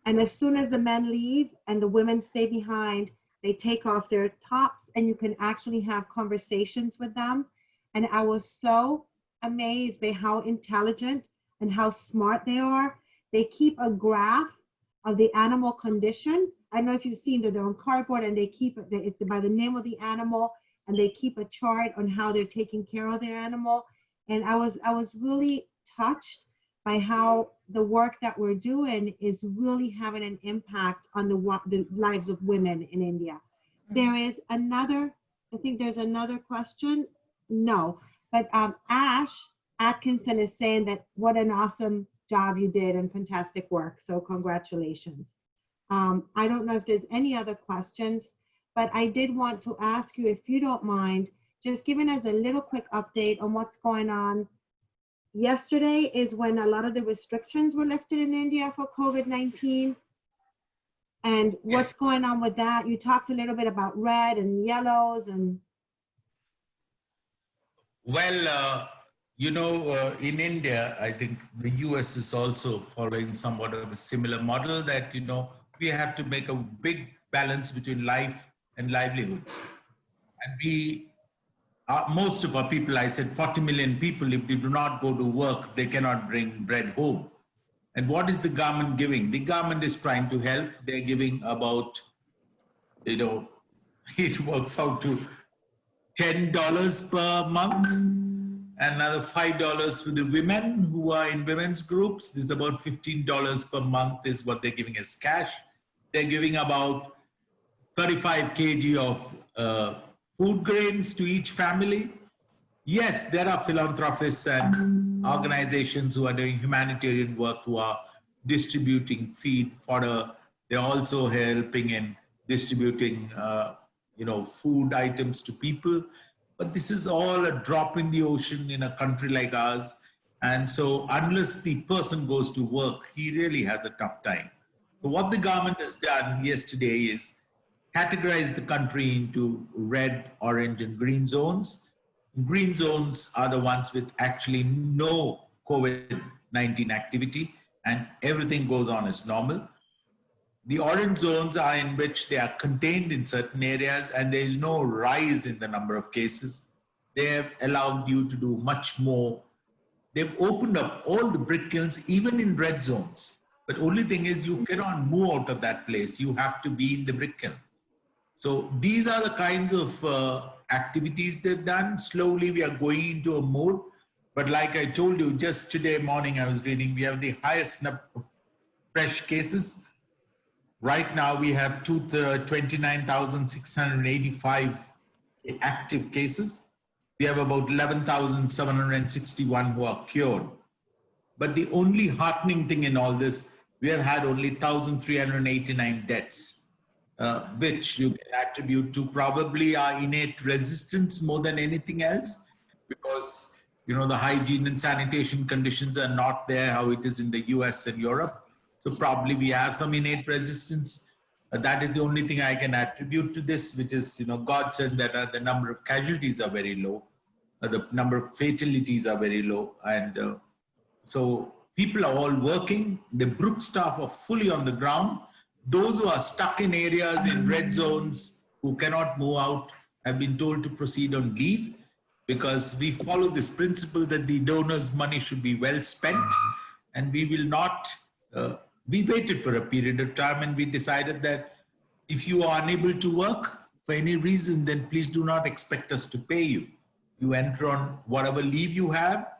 And as soon as the men leave and the women stay behind, they take off their tops and you can actually have conversations with them. And I was so amazed by how intelligent and how smart they are. They keep a graph of the animal condition. I don't know if you've seen that they're on cardboard, and they keep it, it's by the name of the animal, and they keep a chart on how they're taking care of their animal. And I was really touched by how the work that we're doing is really having an impact on the lives of women in India. There is another, I think there's another question. No, but Ash Atkinson is saying that what an awesome job you did and fantastic work. So congratulations. I don't know if there's any other questions, but I did want to ask you, if you don't mind, just giving us a little quick update on what's going on yesterday is when a lot of the restrictions were lifted in India for COVID-19. And what's going on with that? You talked a little bit about red and yellows and. Well, in India, I think the US is also following somewhat of a similar model that, we have to make a big balance between life and livelihoods. And most of our people, I said 40 million people, if they do not go to work, they cannot bring bread home. And what is the government giving? The government is trying to help. They're giving about, it works out to $10 per month, another $5 for the women who are in women's groups. This is about $15 per month is what they're giving as cash. They're giving about 35 kg of food grains to each family. Yes, there are philanthropists and organizations who are doing humanitarian work who are distributing feed, fodder. They're also helping in distributing food items to people. But this is all a drop in the ocean in a country like ours. And so unless the person goes to work, he really has a tough time. So what the government has done yesterday is categorize the country into red, orange, and green zones. Green zones are the ones with actually no COVID-19 activity and everything goes on as normal. The orange zones are in which they are contained in certain areas and there is no rise in the number of cases. They have allowed you to do much more. They've opened up all the brick kilns, even in red zones. But only thing is you cannot move out of that place. You have to be in the brick kiln. So these are the kinds of activities they've done. Slowly we are going into a mode. But like I told you, just today morning I was reading, we have the highest number of fresh cases. Right now we have 29,685 active cases. We have about 11,761 who are cured. But the only heartening thing in all this, we have had only 1,389 deaths, which you can attribute to probably our innate resistance more than anything else, because the hygiene and sanitation conditions are not there how it is in the US and Europe. So probably we have some innate resistance. That is the only thing I can attribute to this, which is, God said that the number of casualties are very low. The number of fatalities are very low. And so people are all working. The Brook staff are fully on the ground. Those who are stuck in areas in red zones who cannot move out have been told to proceed on leave, because we follow this principle that the donor's money should be well spent, and we will not. We waited for a period of time and we decided that if you are unable to work for any reason, then please do not expect us to pay you. You enter on whatever leave you have,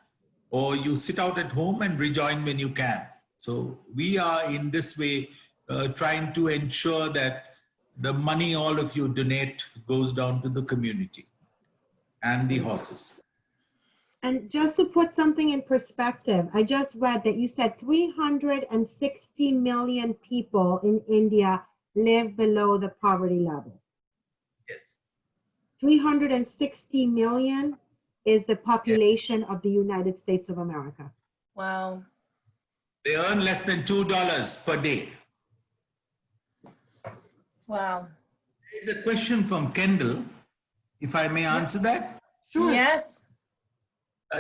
or you sit out at home and rejoin when you can. So we are in this way trying to ensure that the money all of you donate goes down to the community and the horses. And just to put something in perspective, I just read that you said 360 million people in India live below the poverty level. Yes. 360 million is the population of the United States of America. Wow. They earn less than $2 per day. Wow. There's a question from Kendall, if I may answer that. Sure. Yes.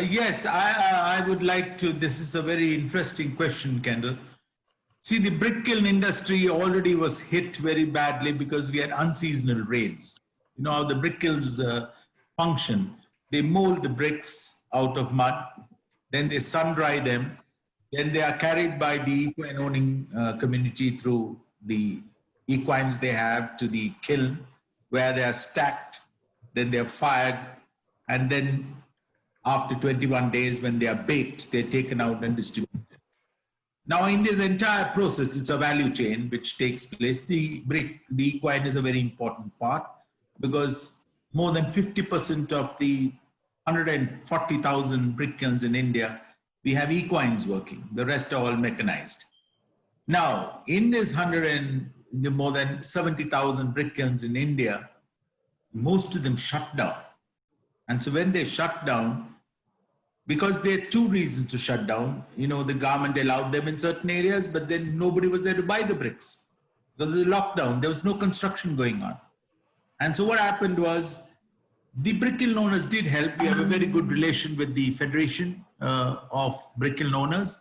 Yes, I would like to. This is a very interesting question, Kendall. See, the brick kiln industry already was hit very badly because we had unseasonal rains. You know how the brick kilns function. They mold the bricks out of mud, then they sun dry them, then they are carried by the equine owning community through the equines they have to the kiln, where they are stacked, then they are fired, and then after 21 days when they are baked, they're taken out and distributed. Now in this entire process, it's a value chain which takes place. The equine is a very important part, because more than 50% of the 140,000 brick kilns in India, we have equines working. The rest are all mechanized. Now, in this more than 70,000 brick kilns in India, most of them shut down. And so when they shut down, because there are two reasons to shut down. You know, the government allowed them in certain areas, but then nobody was there to buy the bricks because of the lockdown. There was no construction going on. And so what happened was the brick kiln owners did help. We have a very good relation with the Federation of Brick Kiln Owners.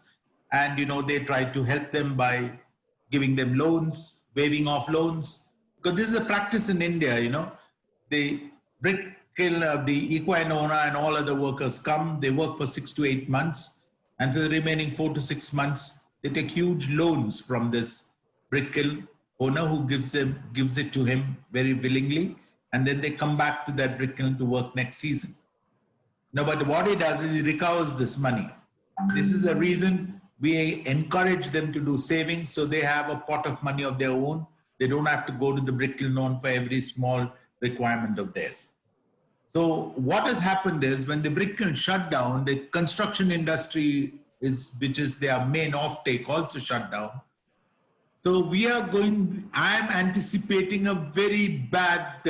And, you know, they tried to help them by giving them loans, waiving off loans. Because this is a practice in India, you know. The brick kiln, the equine owner and all other workers come, they work for 6 to 8 months. And for the remaining 4 to 6 months, they take huge loans from this brick kiln owner who gives it to him very willingly. And then they come back to that brick kiln to work next season. Now, but what he does is he recovers this money. This is the reason we encourage them to do savings, so they have a pot of money of their own. They don't have to go to the brick kiln owner for every small requirement of theirs. So what has happened is when the brick kiln shut down, the construction industry, which is their main offtake, also shut down. So I'm anticipating a very bad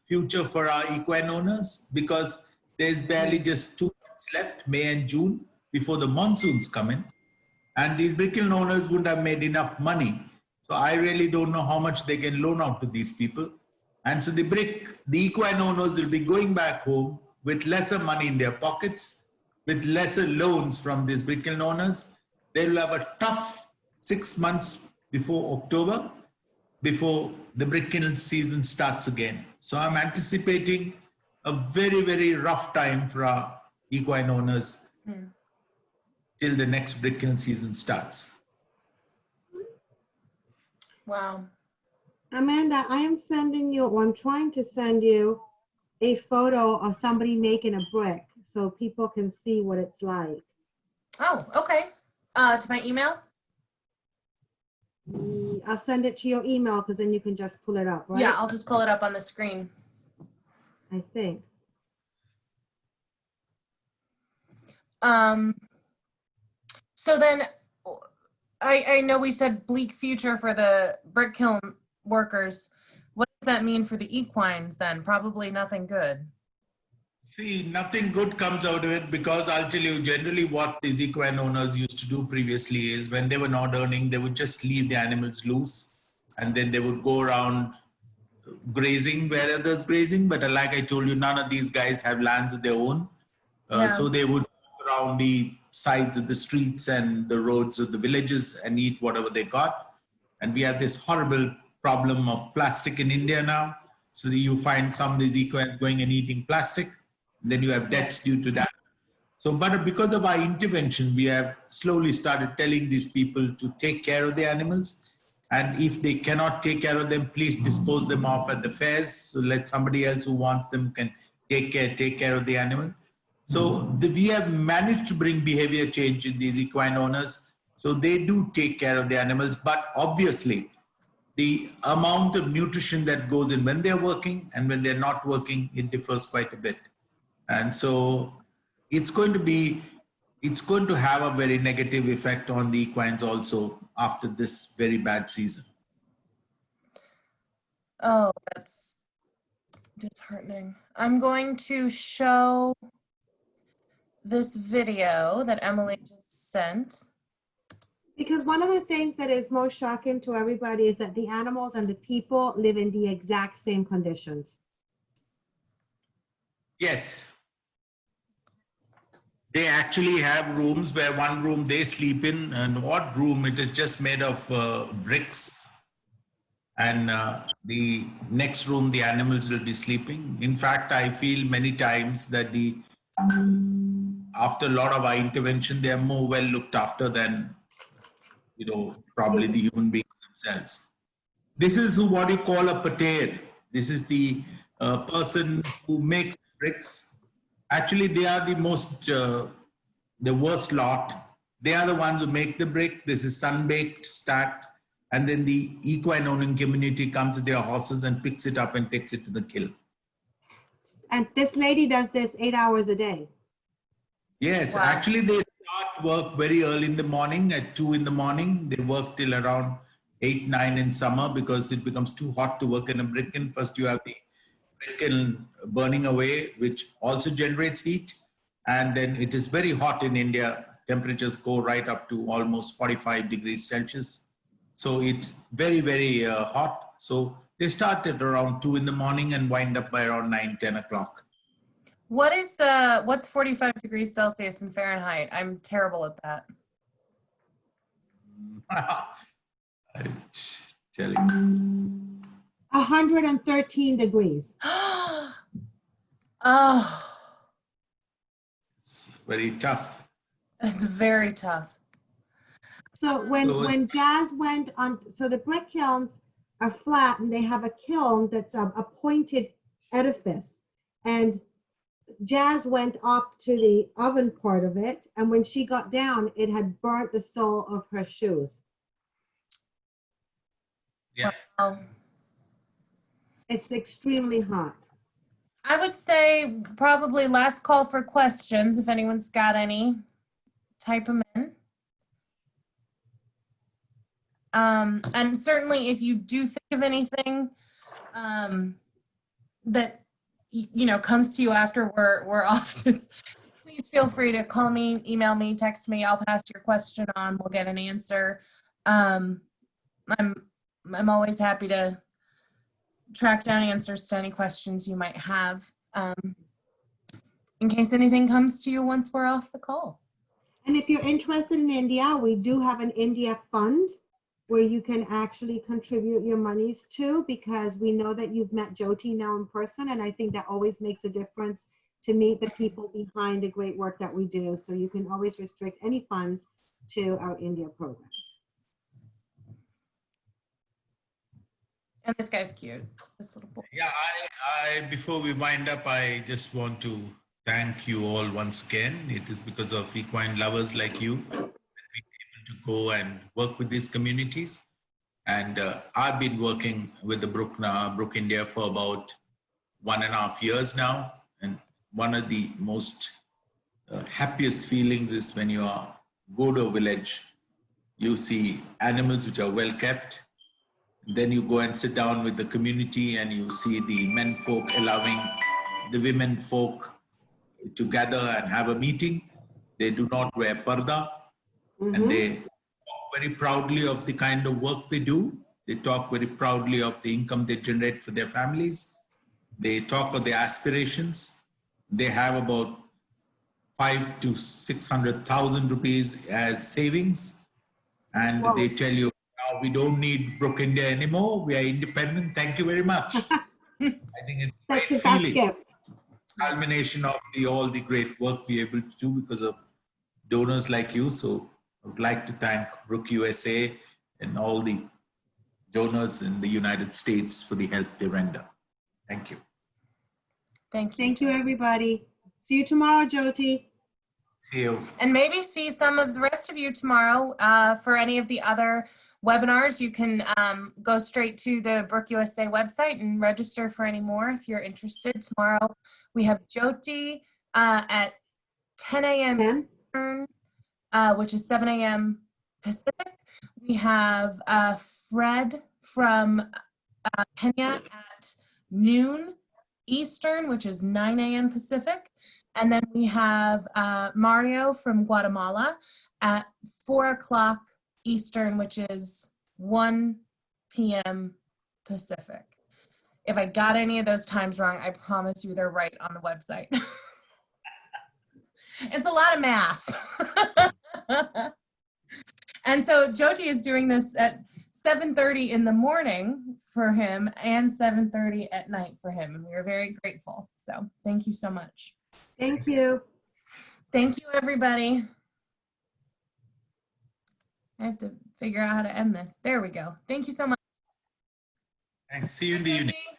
future for our equine owners because there's barely just 2 months left, May and June, before the monsoons come in. And these brick kiln owners wouldn't have made enough money. So I really don't know how much they can loan out to these people. And so the equine owners will be going back home with lesser money in their pockets, with lesser loans from these brick kiln owners. They will have a tough 6 months before October, before the brick kiln season starts again. So I'm anticipating a very, very rough time for our equine owners till the next brick kiln season starts. Wow. Amanda, I'm trying to send you a photo of somebody making a brick so people can see what it's like. Oh, okay. To my email? I'll send it to your email because then you can just pull it up, right? Yeah, I'll just pull it up on the screen. I think. So then I know we said bleak future for the brick kiln workers. What does that mean for the equines then? Probably nothing good. See, nothing good comes out of it because I'll tell you generally what these equine owners used to do previously is when they were not earning, they would just leave the animals loose and then they would go around grazing where others grazing. But like I told you, none of these guys have lands of their own. So they would go around the sides of the streets and the roads of the villages and eat whatever they got. And we have this horrible problem of plastic in India now. So you find some of these equines going and eating plastic. And then you have deaths due to that. So, but because of our intervention, we have slowly started telling these people to take care of the animals. And if they cannot take care of them, please dispose them off at the fairs. So let somebody else who wants them can take care of the animal. So we have managed to bring behavior change in these equine owners. So they do take care of the animals, but obviously the amount of nutrition that goes in when they're working and when they're not working, it differs quite a bit. And so it's going to have a very negative effect on the equines also after this very bad season. Oh, that's disheartening. I'm going to show this video that Emily just sent. Because one of the things that is most shocking to everybody is that the animals and the people live in the exact same conditions. Yes. They actually have rooms where one room they sleep in, and what room it is just made of bricks, and the next room the animals will be sleeping. In fact, I feel many times that after a lot of our intervention, they are more well looked after than probably the human beings themselves. This is what you call a pater. This is the person who makes bricks. Actually, they are the worst lot. They are the ones who make the brick. This is sun-baked, stacked, and then the equine owning community comes with their horses and picks it up and takes it to the kiln. And this lady does this 8 hours a day. Yes, wow. Actually, they start work very early in the morning at 2 in the morning. They work till around 8, 9 in summer because it becomes too hot to work in a brick kiln. First, you have the brick kiln burning away, which also generates heat. And then it is very hot in India. Temperatures go right up to almost 45 degrees Celsius. So it's very, very hot. So they start at around 2 in the morning and wind up by around 9, 10 o'clock. What's 45 degrees Celsius in Fahrenheit? I'm terrible at that. I'm telling you. 113 degrees. Oh, It's very tough. it's very tough. So when Jazz went on, so the brick kilns are flat and they have a kiln that's a pointed edifice. And Jazz went up to the oven part of it. And when she got down, it had burnt the sole of her shoes. Yeah. Oh. It's extremely hot. I would say probably last call for questions. If anyone's got any, type them in. And certainly if you do think of anything that comes to you after we're off this, please feel free to call me, email me, text me. I'll pass your question on. We'll get an answer. I'm always happy to track down answers to any questions you might have, in case anything comes to you once we're off the call. And if you're interested in India, we do have an India fund where you can actually contribute your monies to, because we know that you've met Jyothi now in person, and I think that always makes a difference to meet the people behind the great work that we do. So you can always restrict any funds to our India programs. And this guy's cute, this little boy. Yeah, I before we wind up, I just want to thank you all once again. It is because of equine lovers like you that we're able to go and work with these communities. And I've been working with the Brook India for about 1.5 years now. And one of the most happiest feelings is when you go to a village, you see animals which are well kept. Then you go and sit down with the community and you see the men folk allowing the women folk to gather and have a meeting. They do not wear parda, and they talk very proudly of the kind of work they do. They talk very proudly of the income they generate for their families. They talk of their aspirations. They have about 500,000 to 600,000 rupees as savings. And Wow. they tell you, now we don't need Brook India anymore. We are independent. Thank you very much. I think it's a That's great the best feeling. gift. Culmination of all the great work we're able to do because of donors like you. So I would like to thank Brook USA and all the donors in the United States for the help they render. Thank you. Thank you. Thank you, everybody. See you tomorrow, Jyothi. See you. And maybe see some of the rest of you tomorrow for any of the other webinars. You can go straight to the Brook USA website and register for any more if you're interested. Tomorrow we have Jyothi at 10 a.m. Ben? Eastern, which is 7 a.m. Pacific. We have Fred from Kenya at noon Eastern, which is 9 a.m. Pacific. And then we have Mario from Guatemala at 4 o'clock Eastern, which is 1 p.m. Pacific. If I got any of those times wrong, I promise you they're right on the website. It's a lot of math. And so Jyothi is doing this at 7:30 in the morning for him and 7:30 at night for him. And we are very grateful. So thank you so much. Thank you. Thank you, everybody. I have to figure out how to end this. There we go. Thank you so much. Thanks. See you in the evening. Jyothi.